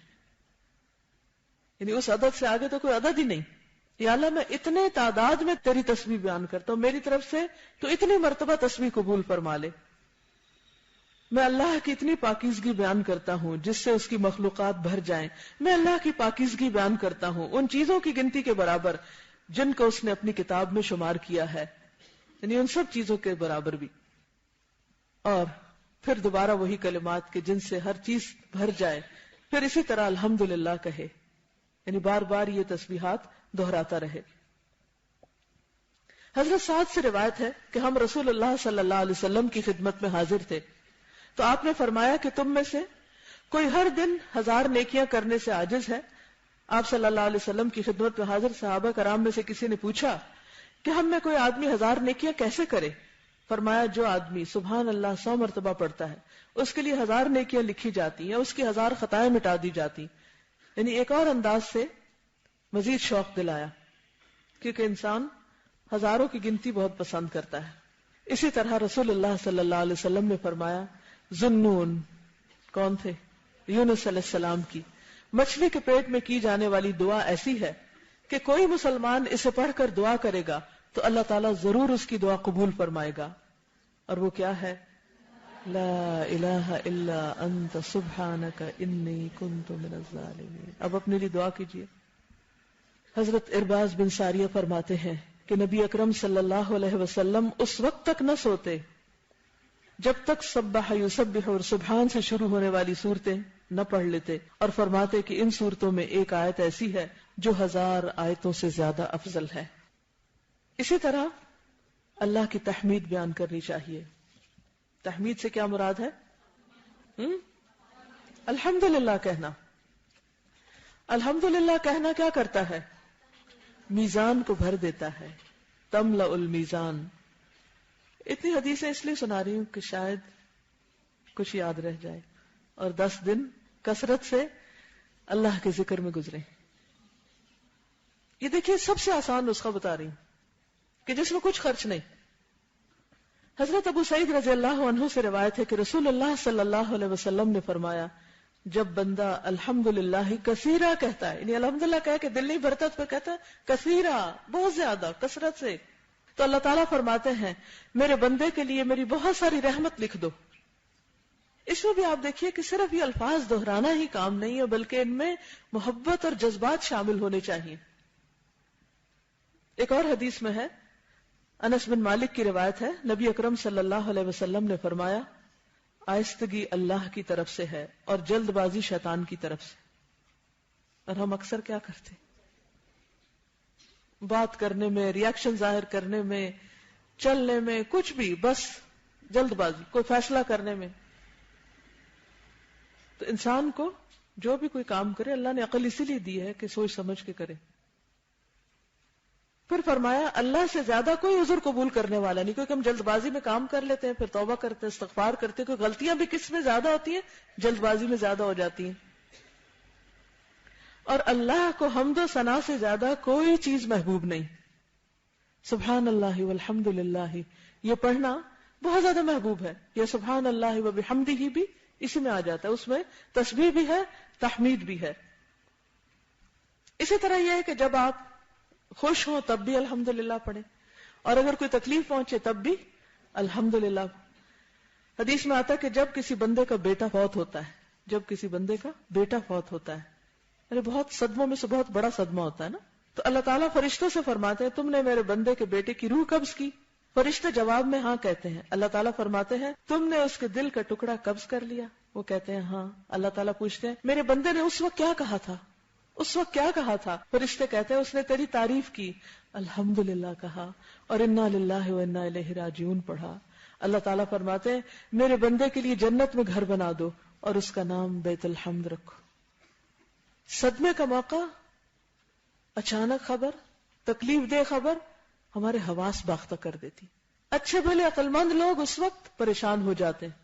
یعنی اس عدد سے آگے تو کوئی عدد ہی نہیں۔ یا اللہ میں اتنے تعداد میں تیری تسبیح بیان کرتا ہوں، میری طرف سے تو اتنی مرتبہ تسبیح قبول فرما لے۔ میں اللہ کی اتنی پاکیزگی بیان کرتا ہوں جس سے اس کی مخلوقات بھر جائیں۔ میں اللہ کی پاکیزگی بیان کرتا ہوں ان چیزوں کی گنتی کے برابر جن کو اس نے اپنی کتاب میں شمار کیا ہے، یعنی ان سب چیزوں کے برابر بھی۔ اور پھر دوبارہ وہی کلمات کہ جن سے ہر چیز بھر جائے، پھر اسی طرح الحمدللہ کہے، یعنی بار بار یہ تسبیحات دہراتا رہے۔ حضرت سعد سے روایت ہے کہ ہم رسول اللہ صلی اللہ علیہ وسلم کی خدمت میں حاضر تھے، تو آپ نے فرمایا کہ تم میں سے کوئی ہر دن 1000 نیکیاں کرنے سے عاجز ہے؟ آپ صلی اللہ علیہ وسلم کی خدمت میں حاضر صحابہ کرام میں سے کسی نے پوچھا کہ ہم میں کوئی آدمی 1000 نیکیاں کیسے کرے؟ فرمایا جو آدمی سبحان اللہ 100 مرتبہ پڑھتا ہے اس کے لیے 1000 نیکیاں لکھی جاتی ہیں، اس کی 1000 خطائیں مٹا دی جاتی۔ یعنی ایک اور انداز سے مزید شوق دلایا، کیونکہ انسان ہزاروں کی گنتی بہت پسند کرتا ہے۔ اسی طرح رسول اللہ صلی اللہ علیہ وسلم نے فرمایا، ذُنُّون کون تھے؟ یونس علیہ السلام کی مچھلی کے پیٹ میں کی جانے والی دعا ایسی ہے کہ کوئی مسلمان اسے پڑھ کر دعا کرے گا تو اللہ تعالیٰ ضرور اس کی دعا قبول فرمائے گا، اور وہ کیا ہے؟ لا الہ الا انت سبحانک انی کنت من الظالمین۔ اب اپنے لیے دعا کیجیے۔ حضرت ارباز بن ساریہ فرماتے ہیں کہ نبی اکرم صلی اللہ علیہ وسلم اس وقت تک نہ سوتے جب تک سبح یسبح اور سبحان سے شروع ہونے والی صورتیں نہ پڑھ لیتے، اور فرماتے کہ ان صورتوں میں ایک آیت ایسی ہے جو 1000 آیتوں سے زیادہ افضل ہے۔ اسی طرح اللہ کی تحمید بیان کرنی چاہیے۔ تحمید سے کیا مراد ہے؟ الحمدللہ کہنا۔ الحمدللہ کہنا کیا کرتا ہے؟ میزان کو بھر دیتا ہے، تملأ المیزان۔ اتنی حدیثیں اس لیے سنا رہی ہوں کہ شاید کچھ یاد رہ جائے اور 10 دن کثرت سے اللہ کے ذکر میں گزرے۔ یہ دیکھیے سب سے آسان نسخہ بتا رہی ہوں کہ جس میں کچھ خرچ نہیں۔ حضرت ابو سعید رضی اللہ عنہ سے روایت ہے کہ رسول اللہ صلی اللہ علیہ وسلم نے فرمایا، جب بندہ الحمدللہ کثیرہ کہتا ہے، یعنی الحمدللہ کہہ کے دل نہیں بھرتا تو کہتا ہے کثیرہ، بہت زیادہ، کثرت سے، تو اللہ تعالیٰ فرماتے ہیں میرے بندے کے لیے میری بہت ساری رحمت لکھ دو۔ اس میں بھی آپ دیکھیے کہ صرف یہ الفاظ دہرانا ہی کام نہیں ہے، بلکہ ان میں محبت اور جذبات شامل ہونے چاہیے۔ ایک اور حدیث میں ہے، انس بن مالک کی روایت ہے، نبی اکرم صلی اللہ علیہ وسلم نے فرمایا، آہستگی اللہ کی طرف سے ہے اور جلد بازی شیطان کی طرف سے. اور ہم اکثر کیا کرتے؟ بات کرنے میں، ری ایکشن ظاہر کرنے میں، چلنے میں، کچھ بھی بس جلد بازی، کوئی فیصلہ کرنے میں. تو انسان کو جو بھی کوئی کام کرے اللہ نے عقل اسی لیے دی ہے کہ سوچ سمجھ کے کرے. پھر فرمایا اللہ سے زیادہ کوئی عذر قبول کرنے والا نہیں، کیونکہ ہم جلد بازی میں کام کر لیتے ہیں، پھر توبہ کرتے ہیں، استغفار کرتے ہیں، کوئی غلطیاں بھی کس میں زیادہ ہوتی ہیں؟ جلد بازی میں زیادہ ہو جاتی ہیں. اور اللہ کو حمد و ثنا سے زیادہ کوئی چیز محبوب نہیں. سبحان اللہ والحمد للہ یہ پڑھنا بہت زیادہ محبوب ہے. یہ سبحان اللہ وبحمدہ بھی اسی میں آ جاتا ہے، اس میں تسبیح بھی ہے، تحمید بھی ہے. اسی طرح یہ ہے کہ جب آپ خوش ہوں تب بھی الحمدللہ پڑھیں، اور اگر کوئی تکلیف پہنچے تب بھی الحمدللہ. حدیث میں آتا ہے کہ جب کسی بندے کا بیٹا فوت ہوتا ہے، جب کسی بندے کا بیٹا فوت ہوتا ہے، یعنی بہت صدموں میں سے بہت بڑا صدمہ ہوتا ہے نا، تو اللہ تعالیٰ فرشتوں سے فرماتے ہیں تم نے میرے بندے کے بیٹے کی روح قبض کی؟ فرشتے جواب میں ہاں کہتے ہیں. اللہ تعالیٰ فرماتے ہیں تم نے اس کے دل کا ٹکڑا قبض کر لیا؟ وہ کہتے ہیں ہاں. اللہ تعالیٰ پوچھتے ہیں میرے بندے نے اس وقت کیا کہا تھا؟ اس وقت کیا کہا تھا؟ فرشتے کہتے ہیں اس نے تیری تعریف کی، الحمدللہ کہا اور انا للہ و انا الیہ راجعون پڑھا. اللہ تعالیٰ فرماتے ہیں میرے بندے کے لیے جنت میں گھر بنا دو اور اس کا نام بیت الحمد رکھو. صدمے کا موقع، اچانک خبر، تکلیف دہ خبر ہمارے حواس باختہ کر دیتی. اچھے بھلے عقل مند لوگ اس وقت پریشان ہو جاتے ہیں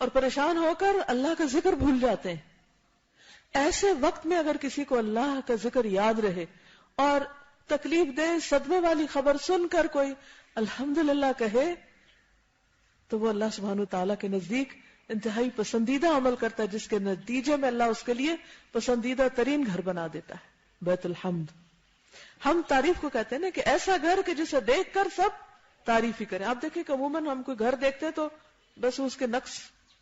اور پریشان ہو کر اللہ کا ذکر بھول جاتے ہیں. ایسے وقت میں اگر کسی کو اللہ کا ذکر یاد رہے اور تکلیف دہ صدمے والی خبر سن کر کوئی الحمدللہ کہے تو وہ اللہ سبحانہ وتعالیٰ کے نزدیک انتہائی پسندیدہ عمل کرتا ہے، جس کے نتیجے میں اللہ اس کے لیے پسندیدہ ترین گھر بنا دیتا ہے، بیت الحمد. ہم تعریف کو کہتے ہیں نا کہ ایسا گھر کہ جسے دیکھ کر سب تعریف ہی کریں. آپ دیکھیں کہ عموماً ہم کوئی گھر دیکھتے ہیں تو بس اس کے نقص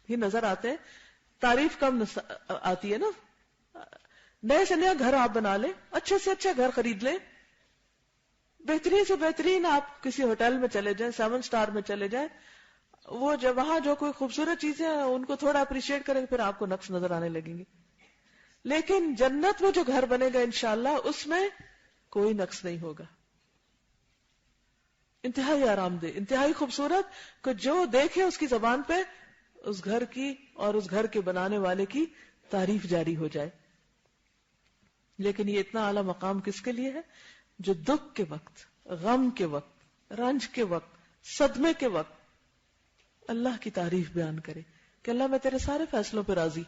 ہی نظر آتے ہیں، تعریف کم آتی ہے نا. نئے سے نیا گھر آپ بنا لیں، اچھے سے اچھا گھر خرید لیں، بہترین سے بہترین آپ کسی ہوٹل میں چلے جائیں، 7 اسٹار میں چلے جائیں، وہ جب وہاں جو کوئی خوبصورت چیزیں ہیں ان کو تھوڑا اپریشیٹ کریں پھر آپ کو نقص نظر آنے لگیں گے. لیکن جنت میں جو گھر بنے گا انشاءاللہ اس میں کوئی نقص نہیں ہوگا، انتہائی آرام دہ، انتہائی خوبصورت، کہ جو دیکھے اس کی زبان پہ اس گھر کی اور اس گھر کے بنانے والے کی تعریف جاری ہو جائے. لیکن یہ اتنا اعلیٰ مقام کس کے لیے ہے؟ جو دکھ کے وقت، غم کے وقت، رنج کے وقت، صدمے کے وقت اللہ کی تعریف بیان کرے کہ اللہ میں تیرے سارے فیصلوں پہ راضی،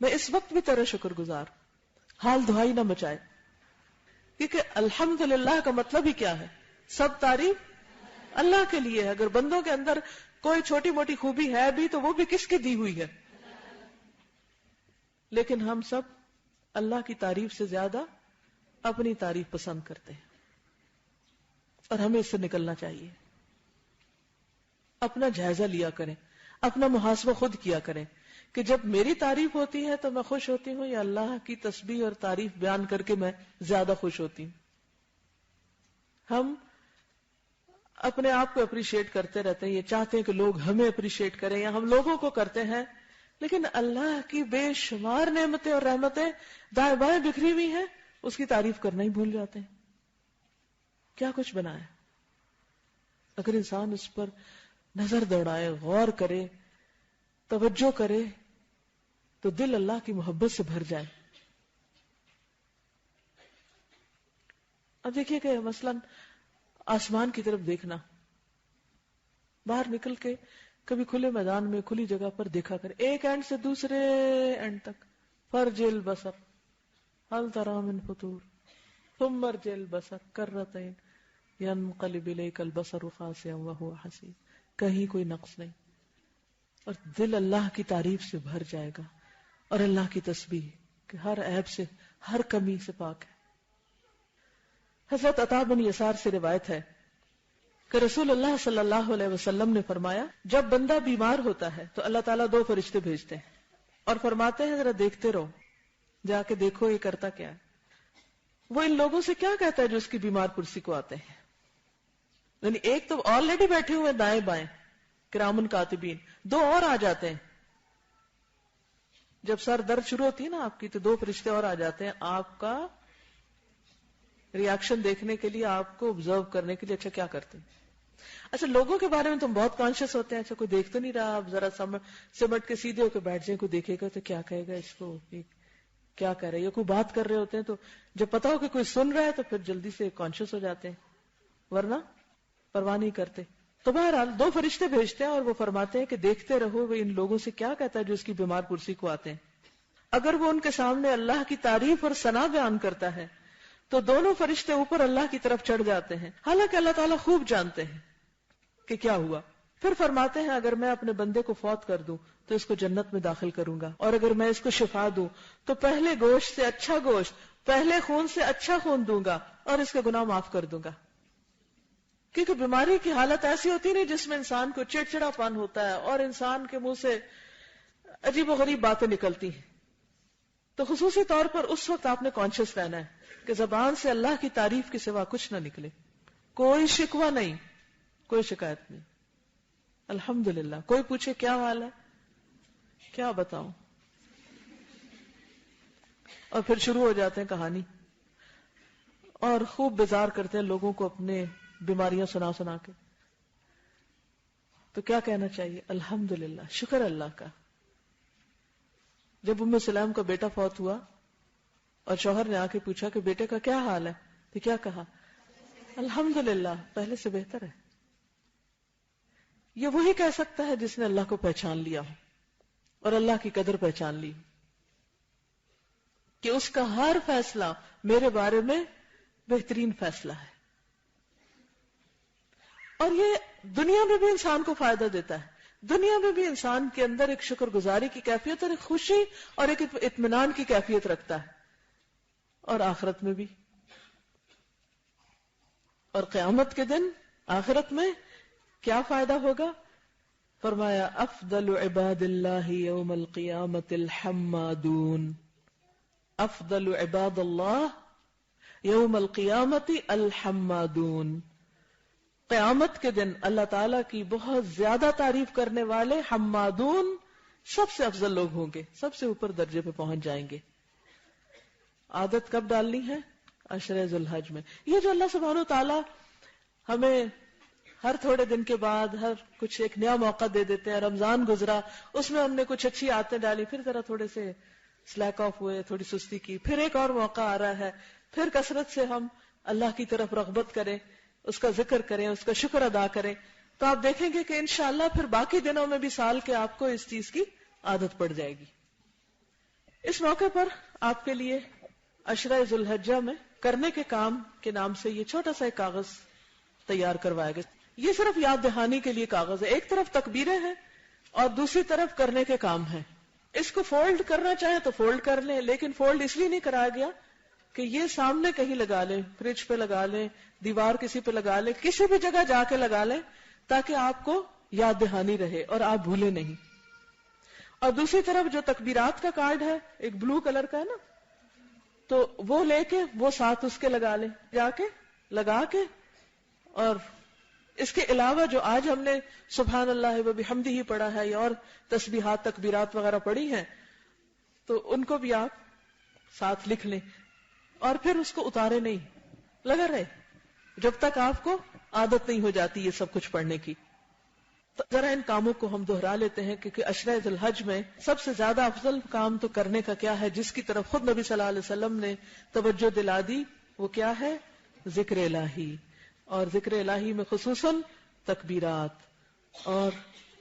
میں اس وقت بھی تیرا شکر گزار. حال دہائی نہ مچائے، کیونکہ الحمدللہ کا مطلب ہی کیا ہے؟ سب تعریف اللہ کے لیے ہے. اگر بندوں کے اندر کوئی چھوٹی موٹی خوبی ہے بھی تو وہ بھی کس کی دی ہوئی ہے؟ لیکن ہم سب اللہ کی تعریف سے زیادہ اپنی تعریف پسند کرتے ہیں اور ہمیں اس سے نکلنا چاہیے. اپنا جائزہ لیا کریں، اپنا محاسبہ خود کیا کریں کہ جب میری تعریف ہوتی ہے تو میں خوش ہوتی ہوں یا اللہ کی تسبیح اور تعریف بیان کر کے میں زیادہ خوش ہوتی ہوں. ہم اپنے آپ کو اپریشیٹ کرتے رہتے ہیں، یہ چاہتے ہیں کہ لوگ ہمیں اپریشیٹ کریں یا ہم لوگوں کو کرتے ہیں، لیکن اللہ کی بے شمار نعمتیں اور رحمتیں دائیں بائیں بکھری ہوئی ہیں، اس کی تعریف کرنا ہی بھول جاتے ہیں. کیا کچھ بنایا. اگر انسان اس پر نظر دوڑائے، غور کرے، توجہ کرے تو دل اللہ کی محبت سے بھر جائے. اب دیکھیے کہ مثلاً آسمان کی طرف دیکھنا، باہر نکل کے کبھی کھلے میدان میں کھلی جگہ پر دیکھا کرے، ایک اینڈ سے دوسرے اینڈ تک. فرج البصر هل ترى من فطور ثم ارجع البصر كرتين ينقلب اليك البصر خاسئا وهو حسير. کہیں کوئی نقص نہیں اور دل اللہ کی تعریف سے بھر جائے گا اور اللہ کی تسبیح کہ ہر عیب سے، ہر کمی سے پاک ہے. حضرت عطا بن یسار سے روایت ہے کہ رسول اللہ صلی اللہ علیہ وسلم نے فرمایا جب بندہ بیمار ہوتا ہے تو اللہ تعالیٰ 2 فرشتے بھیجتے ہیں اور فرماتے ہیں ذرا دیکھتے رہو، جا کے دیکھو یہ کرتا کیا ہے. وہ ان لوگوں سے کیا کہتا ہے جو اس کی بیمار پرسی کو آتے ہیں. یعنی ایک تو آلریڈی بیٹھے ہوئے دائیں بائیں کرامن کاتبین، 2 اور آ جاتے ہیں. جب سر درد شروع ہوتی ہے نا آپ کی تو 2 فرشتے اور آ جاتے ہیں آپ کا ری ایکشن دیکھنے کے لیے، آپ کو آبزرو کرنے کے لیے. اچھا کیا کرتے ہیں؟ اچھا لوگوں کے بارے میں تم بہت کانشیس ہوتے ہیں. اچھا کوئی دیکھ تو نہیں رہا، آپ ذرا سمٹ کے سیدھے ہو کے بیٹھ جائیں، کوئی دیکھے گا تو کیا کہے گا اس کو، کیا کہہ رہے ہیں. یا کوئی بات کر رہے ہوتے ہیں تو جب پتا ہو کہ کوئی سن رہا ہے تو پھر جلدی سے کانشیس ہو جاتے ہیں، ورنہ پرواہ نہیں کرتے. تو بہرحال 2 فرشتے بھیجتے ہیں اور وہ فرماتے ہیں کہ دیکھتے رہو وہ ان لوگوں سے کیا کہتا ہے جو اس کی بیمار پرسی کو آتے ہیں. اگر وہ ان کے سامنے اللہ کی تعریف اور ثنا بیان کرتا ہے تو دونوں فرشتے اوپر اللہ کی طرف چڑھ جاتے ہیں، حالانکہ اللہ تعالیٰ خوب جانتے ہیں کہ کیا ہوا. پھر فرماتے ہیں اگر میں اپنے بندے کو فوت کر دوں تو اس کو جنت میں داخل کروں گا، اور اگر میں اس کو شفا دوں تو پہلے گوشت سے اچھا گوشت، پہلے خون سے اچھا خون دوں گا اور اس کے گناہ معاف کر دوں گا. کیونکہ بیماری کی حالت ایسی ہوتی نہیں جس میں انسان کو چڑچڑا پن ہوتا ہے اور انسان کے منہ سے عجیب و غریب باتیں نکلتی ہیں. تو خصوصی طور پر اس وقت آپ نے کانشیس رہنا ہے کہ زبان سے اللہ کی تعریف کے سوا کچھ نہ نکلے، کوئی شکوہ نہیں، کوئی شکایت نہیں. الحمدللہ. کوئی پوچھے کیا حال ہے، کیا بتاؤں، اور پھر شروع ہو جاتے ہیں کہانی اور خوب بیزار کرتے ہیں لوگوں کو اپنے بیماریاں سنا سنا کے. تو کیا کہنا چاہیے؟ الحمدللہ، شکر اللہ کا. جب ام سلام کا بیٹا فوت ہوا اور شوہر نے آ کے پوچھا کہ بیٹے کا کیا حال ہے تو کیا کہا؟ الحمدللہ، پہلے سے بہتر ہے. یہ وہی کہہ سکتا ہے جس نے اللہ کو پہچان لیا ہو اور اللہ کی قدر پہچان لی کہ اس کا ہر فیصلہ میرے بارے میں بہترین فیصلہ ہے. اور یہ دنیا میں بھی انسان کو فائدہ دیتا ہے. دنیا میں بھی انسان کے اندر ایک شکر گزاری کی کیفیت اور ایک خوشی اور ایک اطمینان کی کیفیت رکھتا ہے، اور آخرت میں بھی. اور قیامت کے دن آخرت میں کیا فائدہ ہوگا؟ فرمایا افضل عباد اللہ یوم القیامت الحمادون. افضل عباد اللہ یوم القیامت الحمادون. قیامت کے دن اللہ تعالیٰ کی بہت زیادہ تعریف کرنے والے حمادون سب سے افضل لوگ ہوں گے، سب سے اوپر درجے پہ پہنچ جائیں گے. عادت کب ڈالنی ہے؟ عشرہ ذی الحج میں. یہ جو اللہ سبحانہ وتعالیٰ ہمیں ہر تھوڑے دن کے بعد ہر کچھ ایک نیا موقع دے دیتے ہیں. رمضان گزرا، اس میں ہم نے کچھ اچھی عادتیں ڈالی، پھر ذرا تھوڑے سے سلیک آف ہوئے، تھوڑی سستی کی، پھر ایک اور موقع آ رہا ہے، پھر کثرت سے ہم اللہ کی طرف رغبت کریں، اس کا ذکر کریں، اس کا شکر ادا کریں، تو آپ دیکھیں گے کہ انشاءاللہ پھر باقی دنوں میں بھی سال کے آپ کو اس چیز کی عادت پڑ جائے گی. اس موقع پر آپ کے لیے عشرہ ذی الحجہ میں کرنے کے کام کے نام سے یہ چھوٹا سا ایک کاغذ تیار کروایا گیا. یہ صرف یاد دہانی کے لیے کاغذ ہے. ایک طرف تکبیریں ہیں اور دوسری طرف کرنے کے کام ہیں. اس کو فولڈ کرنا چاہیں تو فولڈ کر لیں، لیکن فولڈ اس لیے نہیں کرایا گیا کہ یہ سامنے کہیں لگا لیں، فریج پہ لگا لیں، دیوار کسی پہ لگا لیں، کسی بھی جگہ جا کے لگا لیں تاکہ آپ کو یاد دہانی رہے اور آپ بھولے نہیں. اور دوسری طرف جو تکبیرات کا کارڈ ہے، ایک بلو کلر کا ہے نا، تو وہ لے کے وہ ساتھ اس کے لگا لیں، جا کے لگا کے. اور اس کے علاوہ جو آج ہم نے سبحان اللہ و بحمدہ ہی پڑھا ہے یا اور تسبیحات تکبیرات وغیرہ پڑھی ہیں، تو ان کو بھی آپ ساتھ لکھ لیں اور پھر اس کو اتارے نہیں، لگا رہے جب تک آپ کو عادت نہیں ہو جاتی یہ سب کچھ پڑھنے کی. تو ذرا ان کاموں کو ہم دہرا لیتے ہیں کیونکہ عشرہ ذی الحج میں سب سے زیادہ افضل کام تو کرنے کا کیا ہے، جس کی طرف خود نبی صلی اللہ علیہ وسلم نے توجہ دلا دی، وہ کیا ہے؟ ذکر الہی. اور ذکر الہی میں خصوصاً تکبیرات اور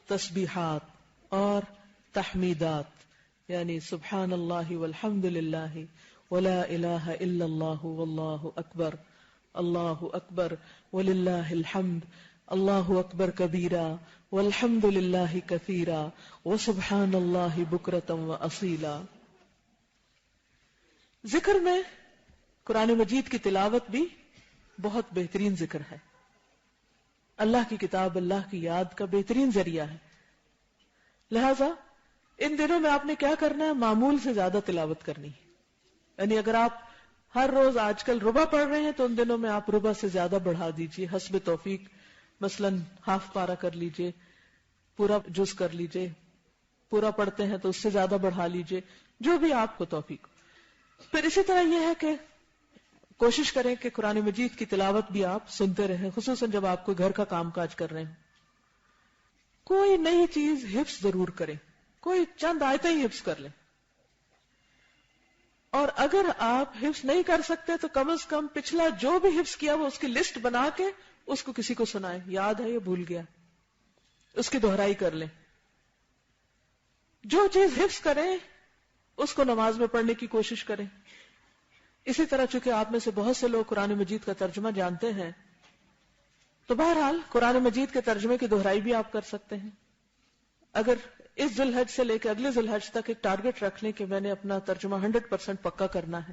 تسبیحات اور تحمیدات، یعنی سبحان اللہ والحمد للہ ولا الہ الا اللہ واللہ اکبر، اللہ اکبر وللہ الحمد، اللہ اکبر کبیرا والحمد للہ کثیرا وسبحان اللہ بکرۃ واصیلا. ذکر میں قرآن مجید کی تلاوت بھی بہت بہترین ذکر ہے. اللہ کی کتاب، اللہ کی یاد کا بہترین ذریعہ ہے. لہذا ان دنوں میں آپ نے کیا کرنا ہے؟ معمول سے زیادہ تلاوت کرنی ہے. یعنی اگر آپ ہر روز آج کل ربع پڑھ رہے ہیں تو ان دنوں میں آپ ربع سے زیادہ بڑھا دیجئے حسب توفیق. مثلا ہاف پارا کر لیجئے پورا جز کر لیجئے، پورا پڑھتے ہیں تو اس سے زیادہ بڑھا لیجئے، جو بھی آپ کو توفیق. پھر اسی طرح یہ ہے کہ کوشش کریں کہ قرآن مجید کی تلاوت بھی آپ سنتے رہیں، خصوصاً جب آپ کوئی گھر کا کام کاج کر رہے ہیں. کوئی نئی چیز حفظ ضرور کریں، کوئی چند آیتیں ہی حفظ کر لیں. اور اگر آپ حفظ نہیں کر سکتے تو کم از کم پچھلا جو بھی حفظ کیا وہ اس کی لسٹ بنا کے اس کو کسی کو سنائیں، یاد ہے یا بھول گیا، اس کی دہرائی کر لیں. جو چیز حفظ کریں اس کو نماز میں پڑھنے کی کوشش کریں. اسی طرح چونکہ آپ میں سے بہت سے لوگ قرآن مجید کا ترجمہ جانتے ہیں تو بہرحال قرآن مجید کے ترجمے کی دہرائی بھی آپ کر سکتے ہیں. اگر اس ذی الحج سے لے کے اگلے ذی الحج تک ایک ٹارگٹ رکھ لیں کہ میں نے اپنا ترجمہ 100% پکا کرنا ہے،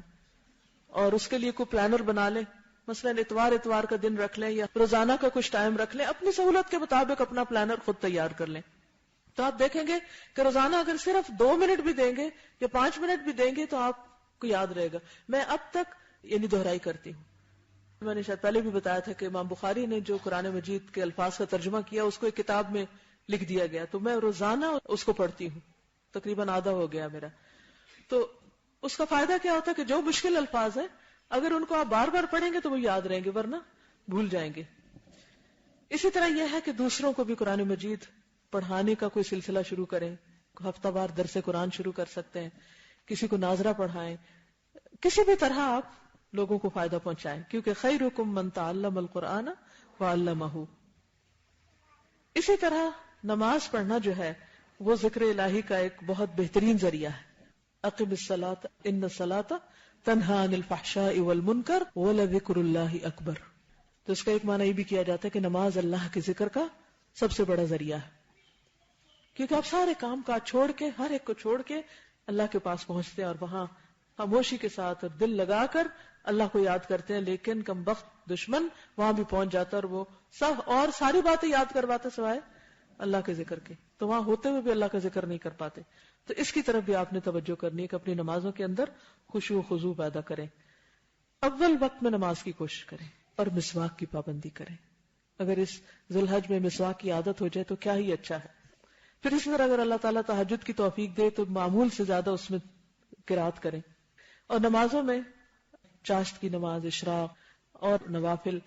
اور اس کے لیے کوئی پلانر بنا لیں، مثلا اتوار کا دن رکھ لیں یا روزانہ کا کچھ ٹائم رکھ لیں، اپنی سہولت کے مطابق اپنا پلانر خود تیار کر لیں، تو آپ دیکھیں گے کہ روزانہ اگر صرف 2 منٹ بھی دیں گے یا 5 منٹ بھی دیں گے تو آپ کو یاد رہے گا. میں اب تک دہرائی کرتی ہوں. میں نے شاید پہلے بھی بتایا تھا کہ امام بخاری نے جو قرآن مجید کے الفاظ کا ترجمہ کیا اس کو ایک کتاب میں لکھ دیا گیا، تو میں روزانہ اس کو پڑھتی ہوں، تقریباً آدھا ہو گیا میرا. تو اس کا فائدہ کیا ہوتا ہے کہ جو مشکل الفاظ ہیں اگر ان کو آپ بار بار پڑھیں گے تو وہ یاد رہیں گے، ورنہ بھول جائیں گے. اسی طرح یہ ہے کہ دوسروں کو بھی قرآن مجید پڑھانے کا کوئی سلسلہ شروع کریں. ہفتہ وار درس قرآن شروع کر سکتے ہیں، کسی کو ناظرہ پڑھائیں، کسی بھی طرح آپ لوگوں کو فائدہ پہنچائیں، کیونکہ خیرکم من تعلم القرآن وعلمہ. اسی طرح نماز پڑھنا جو ہے وہ ذکر الہی کا ایک بہت بہترین ذریعہ ہے. اقم الصلاۃ ان الصلاۃ تنہی عن الفحشاء والمنکر ولذکر اللہ اکبر. تو اس کا ایک معنی یہ بھی کیا جاتا ہے کہ نماز اللہ کے ذکر کا سب سے بڑا ذریعہ ہے، کیونکہ آپ سارے کام کاج چھوڑ کے، ہر ایک کو چھوڑ کے اللہ کے پاس پہنچتے ہیں اور وہاں خاموشی کے ساتھ اور دل لگا کر اللہ کو یاد کرتے ہیں. لیکن کم بخت دشمن وہاں بھی پہنچ جاتا اور وہ سب اور ساری باتیں یاد کرواتے سوائے اللہ کے ذکر کے، تو وہاں ہوتے ہوئے بھی اللہ کا ذکر نہیں کر پاتے. تو اس کی طرف بھی آپ نے توجہ کرنی ہے کہ اپنی نمازوں کے اندر خشوع و خضوع پیدا کریں. اول وقت میں نماز کی کوشش کریں اور مسواک کی پابندی کریں. اگر اس ذی الحج میں مسواک کی عادت ہو جائے تو کیا ہی اچھا ہے. پھر اسی طرح اگر اللہ تعالیٰ تہجد کی توفیق دے تو معمول سے زیادہ اس میں قرات کریں. اور نمازوں میں چاشت کی نماز، اشراق اور نوافل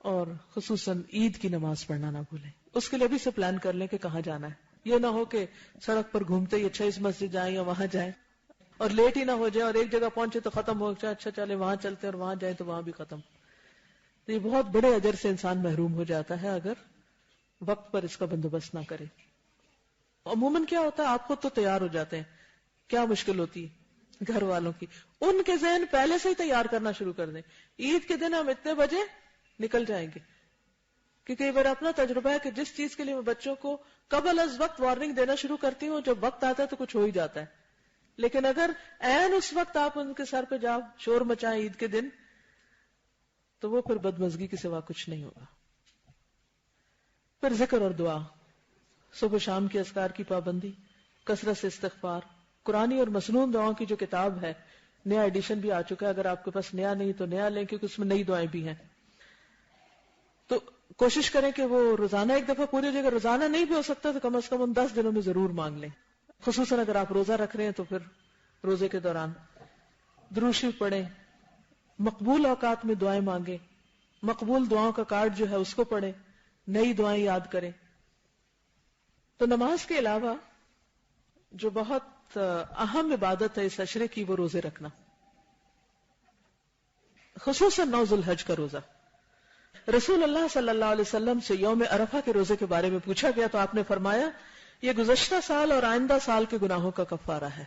اور خصوصاً عید کی نماز پڑھنا نہ بھولیں. اس کے لیے بھی سے پلان کر لیں کہ کہاں جانا ہے. یہ نہ ہو کہ سڑک پر گھومتے ہی اچھا اس مسجد جائیں یا وہاں جائیں اور لیٹ ہی نہ ہو جائے اور ایک جگہ پہنچے تو ختم ہو جائے، اچھا چلے وہاں چلتے اور وہاں جائیں تو وہاں بھی ختم. تو یہ بہت بڑے اجر سے انسان محروم ہو جاتا ہے اگر وقت پر اس کا بندوبست نہ کرے. عموماً کیا ہوتا ہے آپ خود تو تیار ہو جاتے ہیں، کیا مشکل ہوتی ہے گھر والوں کی. ان کے ذہن پہلے سے ہی تیار کرنا شروع کر دیں، عید کے دن ہم اتنے بجے نکل جائیں گے. کیونکہ یہ میرا اپنا تجربہ ہے کہ جس چیز کے لیے میں بچوں کو قبل از وقت وارننگ دینا شروع کرتی ہوں، جب وقت آتا ہے تو کچھ ہو ہی جاتا ہے. لیکن اگر عین اس وقت آپ ان کے سر پہ جاؤ شور مچائیں عید کے دن تو وہ پھر بدمزگی کے سوا کچھ نہیں ہوگا. پھر ذکر اور دعا، صبح شام کے اذکار کی پابندی، کثرت سے استغفار. قرآنی اور مسنون دعاؤں کی جو کتاب ہے، نیا ایڈیشن بھی آ چکا ہے، اگر آپ کے پاس نیا نہیں تو نیا لیں کیونکہ اس میں نئی دعائیں بھی ہیں. تو کوشش کریں کہ وہ روزانہ ایک دفعہ پوری جگہ، روزانہ نہیں بھی ہو سکتا تو کم از کم ان 10 دنوں میں ضرور مانگ لیں. خصوصاً اگر آپ روزہ رکھ رہے ہیں تو پھر روزے کے دوران درود شریف پڑھیں، مقبول اوقات میں دعائیں مانگیں، مقبول دعاؤں کا کارڈ جو ہے اس کو پڑھیں، نئی دعائیں یاد کریں. تو نماز کے علاوہ جو بہت اہم عبادت ہے اس عشرے کی وہ روزے رکھنا، خصوصاً 9 ذی الحج کا روزہ. رسول اللہ صلی اللہ علیہ وسلم سے یوم عرفہ کے روزے کے بارے میں پوچھا گیا تو آپ نے فرمایا یہ گزشتہ سال اور آئندہ سال کے گناہوں کا کفارہ ہے.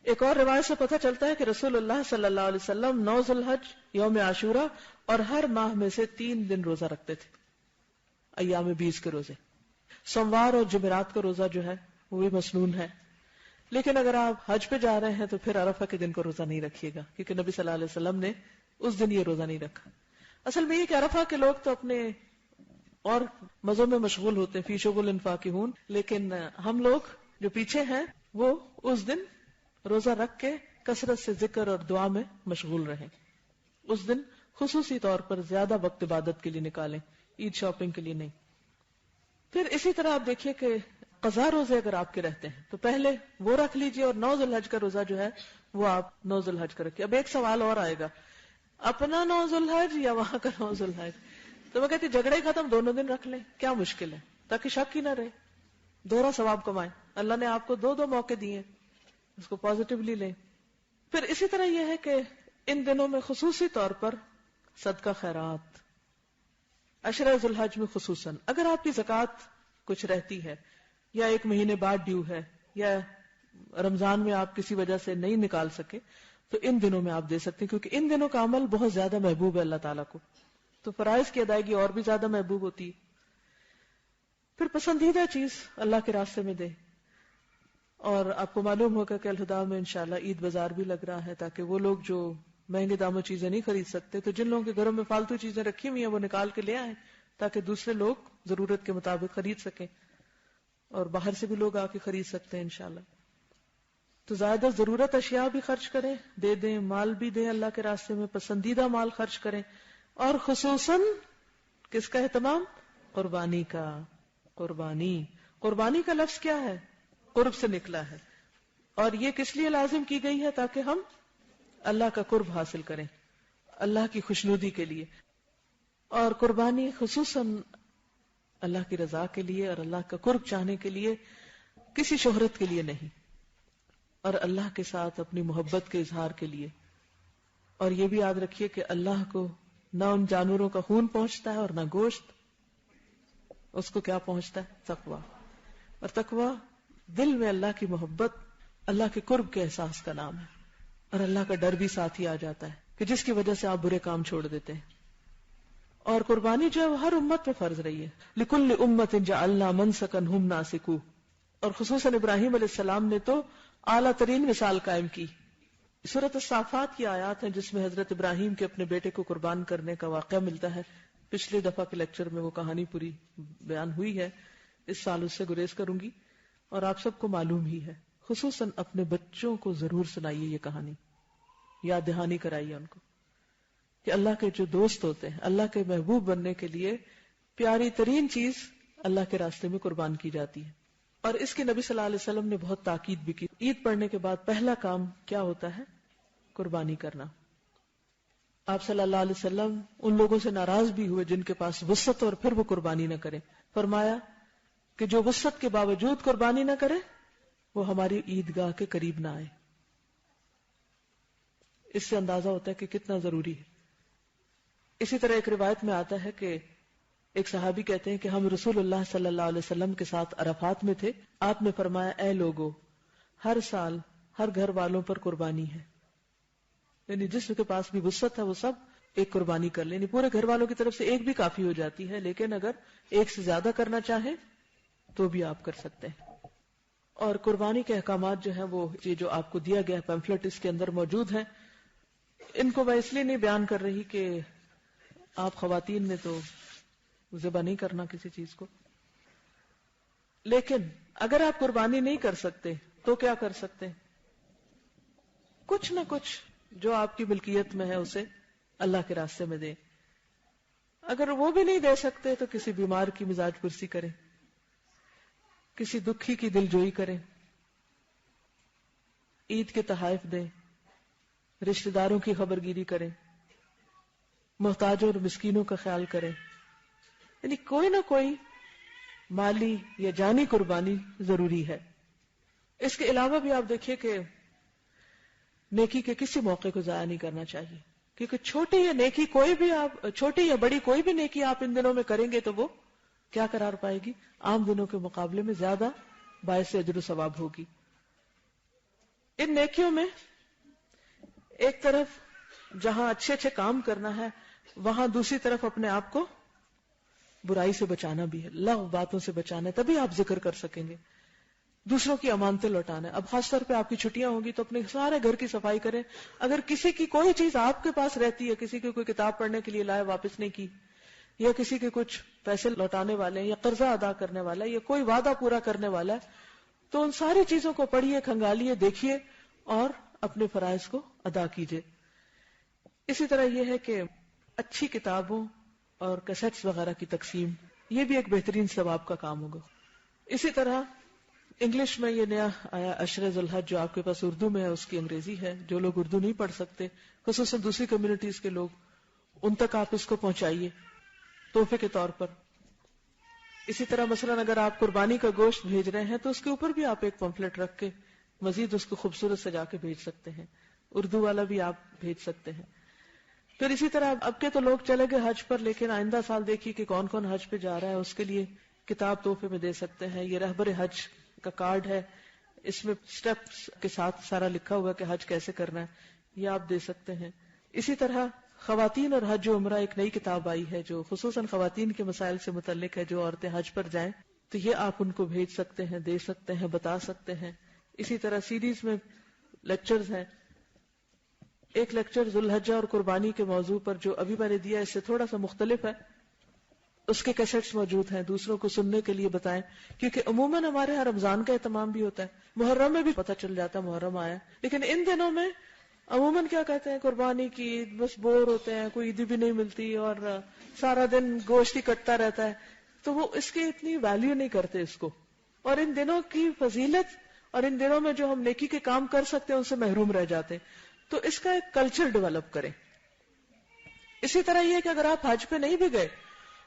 ایک اور روایت سے پتہ چلتا ہے کہ رسول اللہ صلی اللہ علیہ وسلم 9 ذی الحج، یوم عاشورہ اور ہر ماہ میں سے 3 دن روزہ رکھتے تھے، ایام 20 کے روزے. سوموار اور جمعرات کا روزہ جو ہے وہ بھی مسنون ہے. لیکن اگر آپ حج پہ جا رہے ہیں تو پھر عرفہ کے دن کو روزہ نہیں رکھیے گا، کیونکہ نبی صلی اللہ علیہ وسلم نے اس دن یہ روزہ نہیں رکھا. اصل میں یہ کہ عرفہ کے لوگ تو اپنے اور مزوں میں مشغول ہوتے ہیں، فی شغل فاکہون، لیکن ہم لوگ جو پیچھے ہیں وہ اس دن روزہ رکھ کے کثرت سے ذکر اور دعا میں مشغول رہیں. اس دن خصوصی طور پر زیادہ وقت عبادت کے لیے نکالیں، عید شاپنگ کے لیے نہیں. پھر اسی طرح آپ دیکھیے کہ قضا روزے اگر آپ کے رہتے ہیں تو پہلے وہ رکھ لیجئے، اور 9 ذی الحج کا روزہ جو ہے وہ آپ 9 ذی الحج کا رکھیے. اب ایک سوال اور آئے گا، اپنا 9 ذی الحج یا وہاں کا 9 ذی الحج؟ تو میں کہتی جھگڑے ہی ختم، دونوں دن رکھ لیں، کیا مشکل ہے، تاکہ شک ہی نہ رہے، دوہرا ثواب کمائیں. اللہ نے آپ کو 2 موقع دیے، اس کو پازیٹیولی لیں. پھر اسی طرح یہ ہے کہ ان دنوں میں خصوصی طور پر صدقہ خیرات، عشرہ ذی الحج میں خصوصاً اگر آپ کی زکوٰۃ کچھ رہتی ہے یا 1 مہینے بعد ڈیو ہے یا رمضان میں آپ کسی وجہ سے نہیں نکال سکے تو ان دنوں میں آپ دے سکتے ہیں، کیونکہ ان دنوں کا عمل بہت زیادہ محبوب ہے اللہ تعالیٰ کو، تو فرائض کی ادائیگی اور بھی زیادہ محبوب ہوتی ہے. پھر پسندیدہ چیز اللہ کے راستے میں دے. اور آپ کو معلوم ہوگا کہ الہدا میں انشاءاللہ عید بازار بھی لگ رہا ہے، تاکہ وہ لوگ جو مہنگے داموں چیزیں نہیں خرید سکتے تو جن لوگوں کے گھروں میں فالتو چیزیں رکھی ہوئی ہیں وہ نکال کے لے آئیں، تاکہ دوسرے لوگ ضرورت کے مطابق خرید سکیں، اور باہر سے بھی لوگ آ کے خرید سکتے ہیں انشاءاللہ. تو زیادہ ضرورت اشیاء بھی خرچ کریں، دے دیں، مال بھی دیں اللہ کے راستے میں، پسندیدہ مال خرچ کریں، اور خصوصاً کس کا اہتمام؟ قربانی کا. قربانی کا لفظ کیا ہے؟ قرب سے نکلا ہے، اور یہ کس لیے لازم کی گئی ہے؟ تاکہ ہم اللہ کا قرب حاصل کریں، اللہ کی خوشنودی کے لیے. اور قربانی خصوصاً اللہ کی رضا کے لیے اور اللہ کا قرب چاہنے کے لیے، کسی شہرت کے لیے نہیں، اور اللہ کے ساتھ اپنی محبت کے اظہار کے لیے. اور یہ بھی یاد رکھیے کہ اللہ کو نہ ان جانوروں کا خون پہنچتا ہے اور نہ گوشت، اس کو کیا پہنچتا ہے؟ تقویٰ. اور تقویٰ دل میں اللہ کی محبت، اللہ کے قرب کے احساس کا نام ہے، اور اللہ کا ڈر بھی ساتھ ہی آ جاتا ہے کہ جس کی وجہ سے آپ برے کام چھوڑ دیتے ہیں. اور قربانی جو ہے وہ ہر امت پہ فرض رہی ہے. لِكُلِّ أُمَّةٍ جَعَلْنَا مَنْسَكًا هُمْ نَاسِكُوهُ. اور خصوصاً ابراہیم علیہ السلام نے تو اعلیٰ ترین مثال قائم کی. سورۃ الصافات کی آیات ہیں جس میں حضرت ابراہیم کے اپنے بیٹے کو قربان کرنے کا واقعہ ملتا ہے. پچھلے دفعہ کے لیکچر میں وہ کہانی پوری بیان ہوئی ہے، اس سال اس سے گریز کروں گی، اور آپ سب کو معلوم ہی ہے. خصوصاً اپنے بچوں کو ضرور سنائیے یہ کہانی، یاد دہانی کرائیے ان کو کہ اللہ کے جو دوست ہوتے ہیں، اللہ کے محبوب بننے کے لیے پیاری ترین چیز اللہ کے راستے میں قربان کی جاتی ہے. اور اس کی نبی صلی اللہ علیہ وسلم نے بہت تاکید بھی کی. عید پڑھنے کے بعد پہلا کام کیا ہوتا ہے؟ قربانی کرنا. آپ صلی اللہ علیہ وسلم ان لوگوں سے ناراض بھی ہوئے جن کے پاس وسعت اور پھر وہ قربانی نہ کریں. فرمایا کہ جو وسعت کے باوجود قربانی نہ کرے وہ ہماری عیدگاہ کے قریب نہ آئے. اس سے اندازہ ہوتا ہے کہ کتنا ضروری ہے. اسی طرح ایک روایت میں آتا ہے کہ ایک صحابی کہتے ہیں کہ ہم رسول اللہ صلی اللہ علیہ وسلم کے ساتھ عرفات میں تھے. آپ نے فرمایا اے لوگو، ہر سال ہر گھر والوں پر قربانی ہے، یعنی جس کے پاس بھی وسعت ہے وہ سب ایک قربانی کر لیں. یعنی پورے گھر والوں کی طرف سے ایک بھی کافی ہو جاتی ہے، لیکن اگر ایک سے زیادہ کرنا چاہیں تو بھی آپ کر سکتے ہیں. اور قربانی کے احکامات جو ہیں وہ یہ جو آپ کو دیا گیا پیمفلٹ اس کے اندر موجود ہیں. ان کو میں اس لیے نہیں بیان کر رہی کہ آپ خواتین نے تو ذبح نہیں کرنا کسی چیز کو، لیکن اگر آپ قربانی نہیں کر سکتے تو کیا کر سکتے ہیں؟ کچھ نہ کچھ جو آپ کی ملکیت میں ہے اسے اللہ کے راستے میں دیں. اگر وہ بھی نہیں دے سکتے تو کسی بیمار کی مزاج پرسی کریں، کسی دکھی کی دل جوئی کریں، عید کے تحائف دیں، رشتہ داروں کی خبرگیری کریں، محتاجوں اور مسکینوں کا خیال کریں. یعنی کوئی نہ کوئی مالی یا جانی قربانی ضروری ہے. اس کے علاوہ بھی آپ دیکھیے کہ نیکی کے کسی موقع کو ضائع نہیں کرنا چاہیے، کیونکہ چھوٹی یا نیکی کوئی بھی آپ چھوٹی یا بڑی کوئی بھی نیکی آپ ان دنوں میں کریں گے تو وہ کیا قرار پائے گی؟ عام دنوں کے مقابلے میں زیادہ باعث اجر و ثواب ہوگی. ان نیکیوں میں ایک طرف جہاں اچھے اچھے کام کرنا ہے وہاں دوسری طرف اپنے آپ کو برائی سے بچانا بھی ہے، لغو باتوں سے بچانا ہے، تبھی آپ ذکر کر سکیں گے. دوسروں کی امانتیں لوٹانا ہے. اب خاص طور پہ آپ کی چھٹیاں ہوں گی تو اپنے سارے گھر کی صفائی کریں. اگر کسی کی کوئی چیز آپ کے پاس رہتی ہے، کسی کی کوئی کتاب پڑھنے کے لیے لائے واپس نہیں کی، یا کسی کے کچھ پیسے لوٹانے والے ہیں یا قرضہ ادا کرنے والا ہے یا کوئی وعدہ پورا کرنے والا ہے، تو ان ساری چیزوں کو پڑھیے، کھنگالیے، دیکھیے اور اپنے فرائض کو ادا کیجیے. اسی طرح یہ ہے کہ اچھی کتابوں اور کیسٹس وغیرہ کی تقسیم یہ بھی ایک بہترین ثواب کا کام ہوگا. اسی طرح انگلش میں یہ نیا آیا عشر ذی الحج، جو آپ کے پاس اردو میں ہے، اس کی انگریزی ہے. جو لوگ اردو نہیں پڑھ سکتے، خصوصاً دوسری کمیونٹیز کے لوگ، ان تک آپ اس کو پہنچائیے تحفے کے طور پر. اسی طرح مثلا اگر آپ قربانی کا گوشت بھیج رہے ہیں تو اس کے اوپر بھی آپ ایک پمفلٹ رکھ کے مزید اس کو خوبصورت سجا کے بھیج سکتے ہیں. اردو والا بھی آپ بھیج سکتے ہیں. پھر اسی طرح اب کے تو لوگ چلے گئے حج پر، لیکن آئندہ سال دیکھیے کہ کون کون حج پہ جا رہا ہے، اس کے لیے کتاب تحفے میں دے سکتے ہیں. یہ رہبر حج کا کارڈ ہے، اس میں سٹیپس کے ساتھ سارا لکھا ہوا کہ حج کیسے کرنا ہے، یہ آپ دے سکتے ہیں. اسی طرح خواتین اور حج و عمرہ ایک نئی کتاب آئی ہے جو خصوصاً خواتین کے مسائل سے متعلق ہے. جو عورتیں حج پر جائیں تو یہ آپ ان کو بھیج سکتے ہیں، دے سکتے ہیں، بتا سکتے ہیں. اسی طرح سیریز میں لیکچرز ہیں. ایک لیکچر ذوالحجہ اور قربانی کے موضوع پر جو ابھی میں نے دیا اس سے تھوڑا سا مختلف ہے، اس کے کیسٹس موجود ہیں، دوسروں کو سننے کے لیے بتائیں. کیونکہ عموماً ہمارے یہاں رمضان کا اہتمام بھی ہوتا ہے، محرم میں بھی پتہ چل جاتا ہے محرم آیا، لیکن ان دنوں میں عموماً کیا کہتے ہیں قربانی کی عید، بس بور ہوتے ہیں، کوئی عیدی بھی نہیں ملتی اور سارا دن گوشت ہی کٹتا رہتا ہے، تو وہ اس کی اتنی ویلیو نہیں کرتے اس کو. اور ان دنوں کی فضیلت اور ان دنوں میں جو ہم نیکی کے کام کر سکتے ہیں ان سے محروم رہ جاتے ہیں. تو اس کا ایک کلچر ڈیولپ کریں. اسی طرح یہ کہ اگر آپ حج پہ نہیں بھی گئے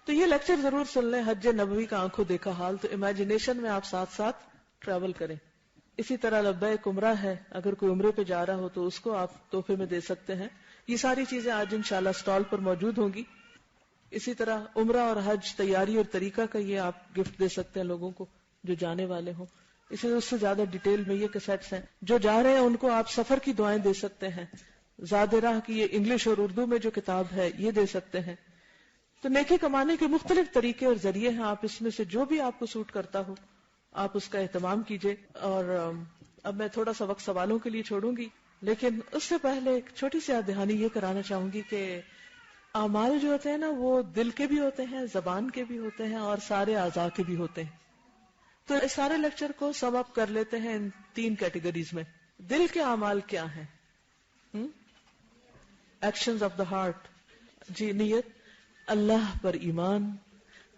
تو یہ لیکچر ضرور سن لیں، حج نبوی کا آنکھوں دیکھا حال، تو امیجنیشن میں آپ ساتھ ساتھ ٹریول کریں. اسی طرح لبیک عمرہ ہے، اگر کوئی عمرے پہ جا رہا ہو تو اس کو آپ تحفے میں دے سکتے ہیں. یہ ساری چیزیں آج انشاءاللہ سٹال پر موجود ہوں گی. اسی طرح عمرہ اور حج تیاری اور طریقہ کا یہ آپ گفٹ دے سکتے ہیں لوگوں کو جو جانے والے ہوں. اس سے زیادہ ڈیٹیل میں یہ کیسٹس ہیں. جو جا رہے ہیں ان کو آپ سفر کی دعائیں دے سکتے ہیں. زاد راہ کی یہ انگلش اور اردو میں جو کتاب ہے یہ دے سکتے ہیں. تو نیکی کمانے کے مختلف طریقے اور ذریعے ہیں، آپ اس میں سے جو بھی آپ کو سوٹ کرتا ہو آپ اس کا اہتمام کیجیے. اور اب میں تھوڑا سا وقت سوالوں کے لیے چھوڑوں گی، لیکن اس سے پہلے ایک چھوٹی سی یاد دہانی یہ کرانا چاہوں گی کہ اعمال جو ہوتے ہیں نا وہ دل کے بھی ہوتے ہیں، زبان کے بھی ہوتے ہیں اور سارے اعضاء کے بھی ہوتے ہیں. تو اس سارے لیکچر کو سم اپ کر لیتے ہیں ان 3 کیٹیگریز میں. دل کے اعمال کیا ہیں؟ Actions of the heart. جی، نیت، اللہ پر ایمان،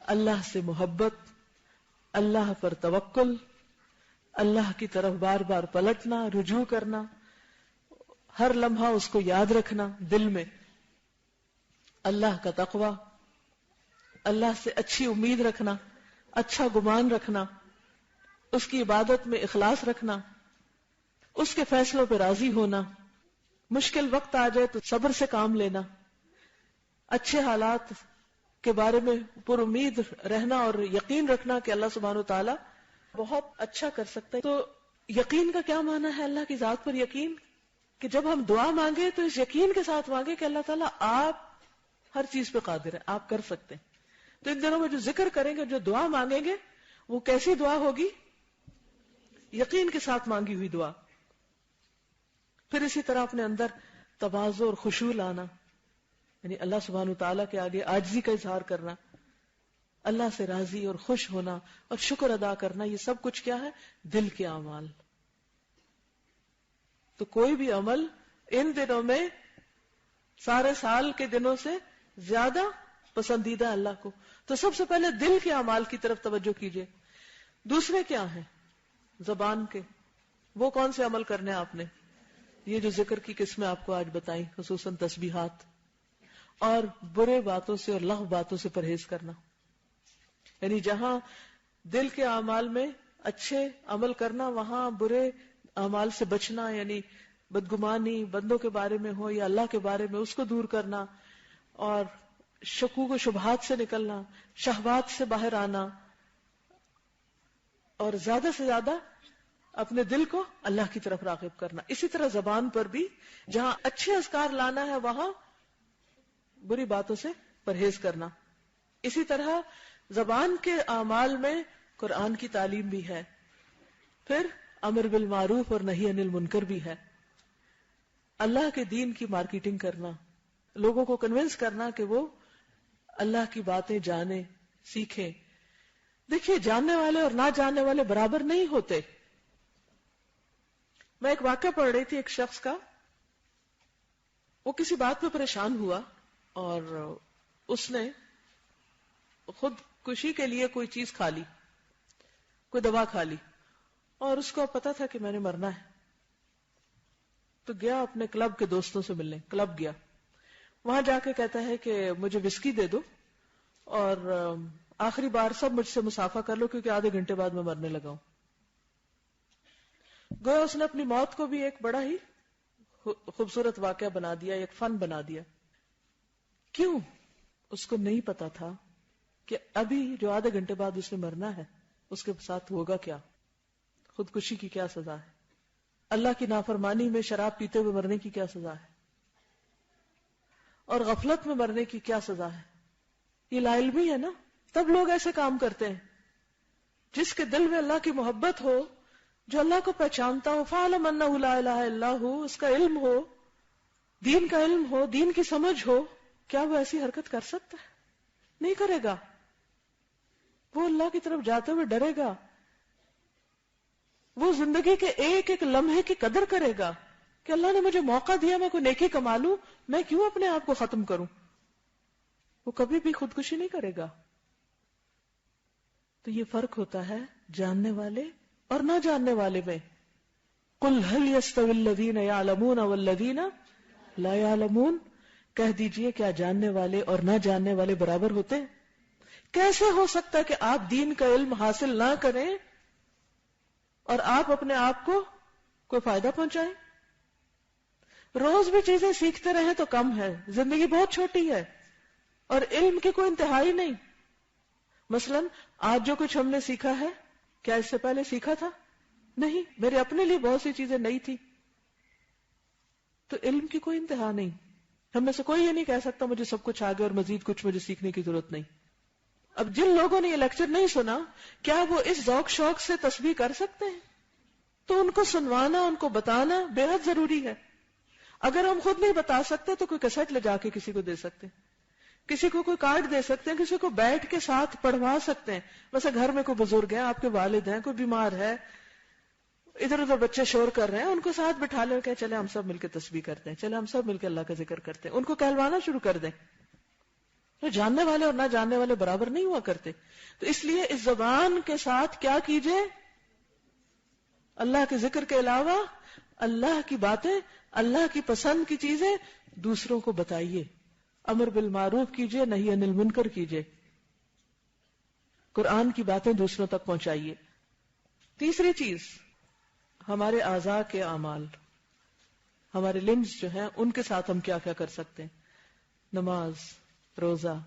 اللہ سے محبت، اللہ پر توکل، اللہ کی طرف بار بار پلٹنا، رجوع کرنا، ہر لمحہ اس کو یاد رکھنا دل میں، اللہ کا تقوی، اللہ سے اچھی امید رکھنا، اچھا گمان رکھنا، اس کی عبادت میں اخلاص رکھنا، اس کے فیصلوں پہ راضی ہونا، مشکل وقت آ جائے تو صبر سے کام لینا، اچھے حالات کے بارے میں پر امید رہنا اور یقین رکھنا کہ اللہ سبحانہ وتعالی بہت اچھا کر سکتا ہے. تو یقین کا کیا معنی ہے؟ اللہ کی ذات پر یقین، کہ جب ہم دعا مانگے تو اس یقین کے ساتھ مانگے کہ اللہ تعالیٰ آپ ہر چیز پہ قادر ہے، آپ کر سکتے ہیں. تو ان دنوں میں جو ذکر کریں گے، جو دعا مانگیں گے، وہ کیسی دعا ہوگی؟ یقین کے ساتھ مانگی ہوئی دعا. پھر اسی طرح اپنے اندر تواضع اور خشوع لانا، یعنی اللہ سبحانہ وتعالیٰ کے آگے عاجزی کا اظہار کرنا، اللہ سے راضی اور خوش ہونا اور شکر ادا کرنا. یہ سب کچھ کیا ہے؟ دل کے اعمال. تو کوئی بھی عمل ان دنوں میں سارے سال کے دنوں سے زیادہ پسندیدہ اللہ کو. تو سب سے پہلے دل کے اعمال کی طرف توجہ کیجیے. دوسرے کیا ہیں؟ زبان کے. وہ کون سے عمل کرنے ہیں آپ نے؟ یہ جو ذکر کی قسمیں آپ کو آج بتائیں، خصوصاً تسبیحات، اور برے باتوں سے اور لغو باتوں سے پرہیز کرنا. یعنی جہاں دل کے اعمال میں اچھے عمل کرنا، وہاں برے اعمال سے بچنا، یعنی بدگمانی بندوں کے بارے میں ہو یا اللہ کے بارے میں، اس کو دور کرنا، اور شکوک و شبہات سے نکلنا، شہوات سے باہر آنا، اور زیادہ سے زیادہ اپنے دل کو اللہ کی طرف راغب کرنا. اسی طرح زبان پر بھی جہاں اچھے اذکار لانا ہے وہاں بری باتوں سے پرہیز کرنا. اسی طرح زبان کے اعمال میں قرآن کی تعلیم بھی ہے، پھر امر بالمعروف اور نہی عن المنکر بھی ہے. اللہ کے دین کی مارکیٹنگ کرنا، لوگوں کو کنونس کرنا کہ وہ اللہ کی باتیں جانیں، سیکھیں. دیکھیے، جاننے والے اور نہ جاننے والے برابر نہیں ہوتے. میں ایک واقعہ پڑھ رہی تھی ایک شخص کا. وہ کسی بات پہ پریشان ہوا اور اس نے خود خودکشی کے لیے کوئی چیز کھا لی، کوئی دوا کھا لی، اور اس کو پتا تھا کہ میں نے مرنا ہے، تو گیا اپنے کلب کے دوستوں سے ملنے، کلب گیا، وہاں جا کے کہتا ہے کہ مجھے وسکی دے دو اور آخری بار سب مجھ سے مصافحہ کر لو کیونکہ آدھے گھنٹے بعد میں مرنے لگا ہوں۔ گویا اس نے اپنی موت کو بھی ایک بڑا ہی خوبصورت واقعہ بنا دیا، ایک فن بنا دیا۔ کیوں؟ اس کو نہیں پتا تھا کہ ابھی جو آدھے گھنٹے بعد اس نے مرنا ہے اس کے ساتھ ہوگا کیا، خودکشی کی کیا سزا ہے، اللہ کی نافرمانی میں شراب پیتے ہوئے مرنے کی کیا سزا ہے، اور غفلت میں مرنے کی کیا سزا ہے۔ یہ لا علمی ہے نا، تب لوگ ایسے کام کرتے ہیں۔ جس کے دل میں اللہ کی محبت ہو، جو اللہ کو پہچانتا ہو، فَعَلَمْ أَنَّهُ لَا إِلَهَ إِلَّا هُوَ، اس کا علم ہو، دین کا علم ہو، دین کی سمجھ ہو، کیا وہ ایسی حرکت کر سکتا ہے؟ نہیں کرے گا۔ وہ اللہ کی طرف جاتے ہوئے ڈرے گا، وہ زندگی کے ایک ایک لمحے کی قدر کرے گا کہ اللہ نے مجھے موقع دیا، میں کوئی نیکی کما لوں، میں کیوں اپنے آپ کو ختم کروں۔ وہ کبھی بھی خودکشی نہیں کرے گا۔ تو یہ فرق ہوتا ہے جاننے والے اور نہ جاننے والے میں۔ قُلْ هَلْ يَسْتَوِي الَّذِينَ يَعْلَمُونَ وَالَّذِينَ لَا يَعْلَمُونَ، کہہ دیجئے کیا جاننے والے اور نہ جاننے والے برابر ہوتے ہیں؟ کیسے ہو سکتا ہے کہ آپ دین کا علم حاصل نہ کریں اور آپ اپنے آپ کو کوئی فائدہ پہنچائیں؟ روز بھی چیزیں سیکھتے رہیں تو کم ہے، زندگی بہت چھوٹی ہے اور علم کی کوئی انتہائی نہیں۔ مثلا آج جو کچھ ہم نے سیکھا ہے، کیا اس سے پہلے سیکھا تھا؟ نہیں، میرے اپنے لیے بہت سی چیزیں نئی تھی۔ تو علم کی کوئی انتہا نہیں۔ ہم میں سے کوئی یہ نہیں کہہ سکتا مجھے سب کچھ آ گیا اور مزید کچھ مجھے سیکھنے کی ضرورت نہیں۔ اب جن لوگوں نے یہ لیکچر نہیں سنا، کیا وہ اس ذوق شوق سے تسبیح کر سکتے ہیں؟ تو ان کو سنوانا، ان کو بتانا بے حد ضروری ہے۔ اگر ہم خود نہیں بتا سکتے تو کوئی کیسٹ لے جا کے کسی کو دے سکتے ہیں، کسی کو کوئی کارڈ دے سکتے ہیں، کسی کو بیٹھ کے ساتھ پڑھوا سکتے ہیں۔ ویسے گھر میں کوئی بزرگ ہے، آپ کے والد ہیں، کوئی بیمار ہے، ادھر ادھر بچے شور کر رہے ہیں، ان کو ساتھ بٹھا لے کہ چلے ہم سب مل کے تسبیح کرتے ہیں، چلے ہم سب مل کے اللہ کا ذکر کرتے ہیں، ان کو کہلوانا شروع کر دیں۔ تو جاننے والے اور نہ جاننے والے برابر نہیں ہوا کرتے۔ تو اس لیے اس زبان کے ساتھ کیا کیجئے؟ اللہ کے ذکر کے علاوہ اللہ کی باتیں، اللہ کی پسند کی چیزیں دوسروں کو بتائیے، امر بالمعروف کیجئے، نہی عن المنکر کیجئے، قرآن کی باتیں دوسروں تک پہنچائیے۔ تیسری چیز، ہمارے اعضاء کے اعمال، ہمارے لمز جو ہیں ان کے ساتھ ہم کیا کیا کر سکتے ہیں۔ نماز، روزہ،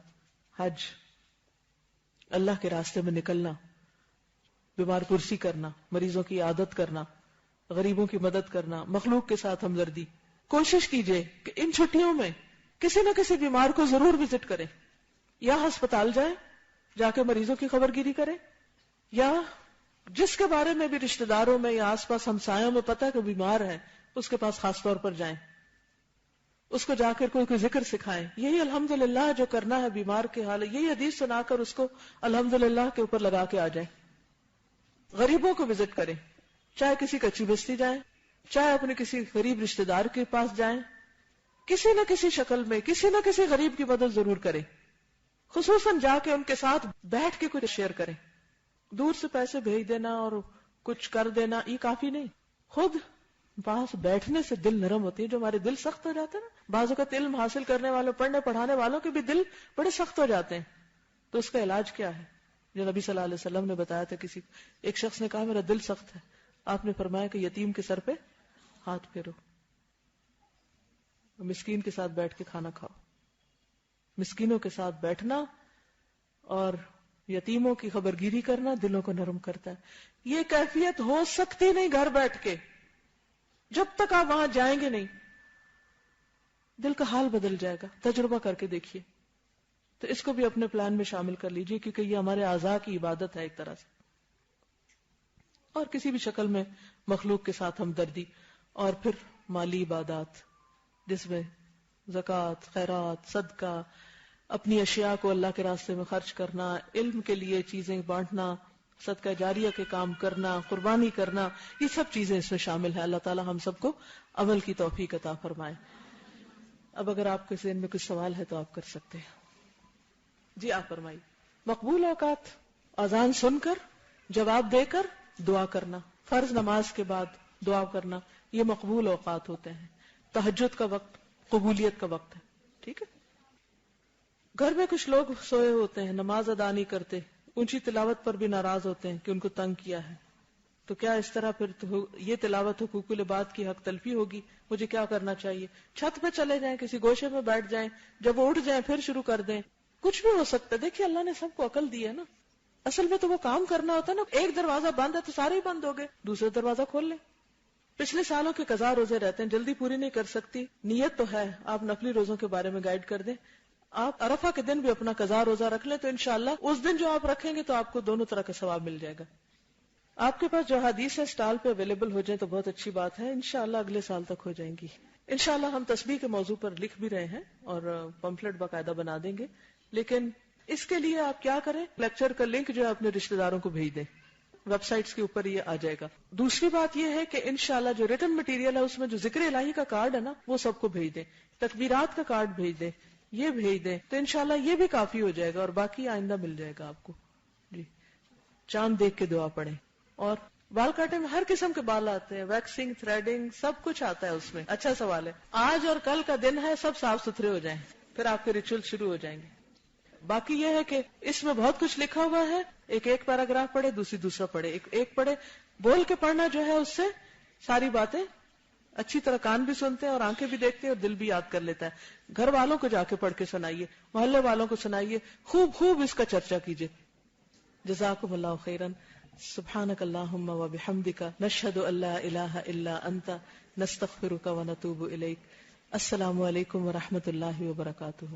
حج، اللہ کے راستے میں نکلنا، بیمار پرسی کرنا، مریضوں کی عیادت کرنا، غریبوں کی مدد کرنا، مخلوق کے ساتھ ہمدردی۔ کوشش کیجئے کہ ان چھٹیوں میں کسی نہ کسی بیمار کو ضرور وزٹ کریں، یا ہسپتال جائیں، جا کے مریضوں کی خبر گیری کریں، یا جس کے بارے میں بھی رشتہ داروں میں یا آس پاس ہمسایوں میں پتہ کہ بیمار ہے اس کے پاس خاص طور پر جائیں، اس کو جا کر کوئی ذکر سکھائیں۔ یہی الحمدللہ جو کرنا ہے بیمار کے حال، یہی حدیث سنا کر اس کو الحمدللہ کے اوپر لگا کے آ جائیں۔ غریبوں کو وزٹ کریں، چاہے کسی کچی بستی جائیں، چاہے اپنے کسی غریب رشتہ دار کے پاس جائیں، کسی نہ کسی شکل میں کسی نہ کسی غریب کی مدد ضرور کریں، خصوصاً جا کے ان کے ساتھ بیٹھ کے کچھ شیئر کریں۔ دور سے پیسے بھیج دینا اور کچھ کر دینا یہ کافی نہیں، خود پاس بیٹھنے سے دل نرم ہوتی ہے۔ جو ہمارے دل سخت ہو جاتے ہیں نا، بعض اوقات علم حاصل کرنے والوں، پڑھنے پڑھانے والوں کے بھی دل بڑے سخت ہو جاتے ہیں، تو اس کا علاج کیا ہے جو نبی صلی اللہ علیہ وسلم نے بتایا تھا؟ کسی ایک شخص نے کہا میرا دل سخت ہے، آپ نے فرمایا کہ یتیم کے سر پہ ہاتھ پھیرو، مسکین کے ساتھ بیٹھ کے کھانا کھاؤ۔ مسکینوں کے ساتھ بیٹھنا اور یتیموں کی خبرگیری کرنا دلوں کو نرم کرتا ہے۔ یہ کیفیت ہو سکتی نہیں گھر بیٹھ کے، جب تک آپ وہاں جائیں گے نہیں، دل کا حال بدل جائے گا۔ تجربہ کر کے دیکھیے۔ تو اس کو بھی اپنے پلان میں شامل کر لیجئے، کیونکہ یہ ہمارے اعضاء کی عبادت ہے ایک طرح سے۔ اور کسی بھی شکل میں مخلوق کے ساتھ ہمدردی، اور پھر مالی عبادات جس میں زکوٰۃ، خیرات، صدقہ، اپنی اشیاء کو اللہ کے راستے میں خرچ کرنا، علم کے لیے چیزیں بانٹنا، صدقہ جاریہ کے کام کرنا، قربانی کرنا، یہ سب چیزیں اس میں شامل ہیں۔ اللہ تعالی ہم سب کو عمل کی توفیق عطا فرمائے۔ اب اگر آپ کے ذہن میں کچھ سوال ہے تو آپ کر سکتے ہیں۔ جی آپ فرمائیے۔ مقبول اوقات: اذان سن کر، جواب دے کر دعا کرنا، فرض نماز کے بعد دعا کرنا، یہ مقبول اوقات ہوتے ہیں. تہجد کا وقت قبولیت کا وقت ہے. ٹھیک ہے. گھر میں کچھ لوگ سوئے ہوتے ہیں، نماز ادا نہیں کرتے، اونچی تلاوت پر بھی ناراض ہوتے ہیں کہ ان کو تنگ کیا ہے، تو کیا اس طرح پھر یہ تلاوت حقوق العباد کی حق تلفی ہوگی؟ مجھے کیا کرنا چاہیے؟ چھت پہ چلے جائیں، کسی گوشے میں بیٹھ جائیں، جب وہ اٹھ جائیں پھر شروع کر دیں. کچھ بھی ہو سکتا ہے. دیکھیے اللہ نے سب کو عقل دی ہے نا. اصل میں تو وہ کام کرنا ہوتا ہے نا. ایک دروازہ بند ہے تو سارے ہی بند ہو گئے، دوسرا دروازہ کھول لیں. پچھلے سالوں کے قضا روزے رہتے ہیں، جلدی پوری نہیں کر سکتی، نیت تو ہے، آپ نفلی روزوں کے بارے میں گائیڈ کر دیں. آپ عرفہ کے دن بھی اپنا قضا روزہ رکھ لیں تو انشاءاللہ اس دن جو آپ رکھیں گے تو آپ کو دونوں طرح کا ثواب مل جائے گا. آپ کے پاس جو حدیث ہے اسٹال پہ اویلیبل ہو جائیں تو بہت اچھی بات ہے، انشاءاللہ اگلے سال تک ہو جائیں گی. انشاءاللہ ہم تسبیح کے موضوع پر لکھ بھی رہے ہیں اور پمفلٹ باقاعدہ بنا دیں گے. لیکن اس کے لیے آپ کیا کریں، لیکچر کا لنک جو ہے اپنے رشتہ داروں کو بھیج دیں، ویب سائٹس کے اوپر یہ آ جائے گا. دوسری بات یہ ہے کہ انشاءاللہ جو ریٹن مٹیریل ہے اس میں جو ذکر الہی کا کارڈ ہے نا وہ سب کو بھیج دیں، تکبیرات کا کارڈ بھیج دیں، یہ بھیج دیں تو انشاءاللہ یہ بھی کافی ہو جائے گا اور باقی آئندہ مل جائے گا آپ کو. جی. چاند دیکھ کے دعا پڑھیں. اور بال کاٹے میں ہر قسم کے بال آتے ہیں، ویکسنگ، تھریڈنگ، سب کچھ آتا ہے اس میں. اچھا سوال ہے. آج اور کل کا دن ہے، سب صاف ستھرے ہو جائیں پھر آپ کے ریچول شروع ہو جائیں گے. باقی یہ ہے کہ اس میں بہت کچھ لکھا ہوا ہے، ایک پیراگراف پڑھے، دوسرا پڑھے، ایک پڑھے. بول کے پڑھنا جو ہے اس سے ساری باتیں اچھی طرح کان بھی سنتے ہیں اور آنکھیں بھی دیکھتے ہیں اور دل بھی یاد کر لیتا ہے. گھر والوں کو جا کے پڑھ کے سنائیے، محلے والوں کو سنائیے، خوب اس کا چرچا کیجیے. جزاکم اللہ خیرا. سبحانک اللہم و بحمدک، نشہد ان لا الہ الا انت، نستغفرک و نتوب الیک. السلام علیکم و رحمۃ اللہ وبرکاتہ.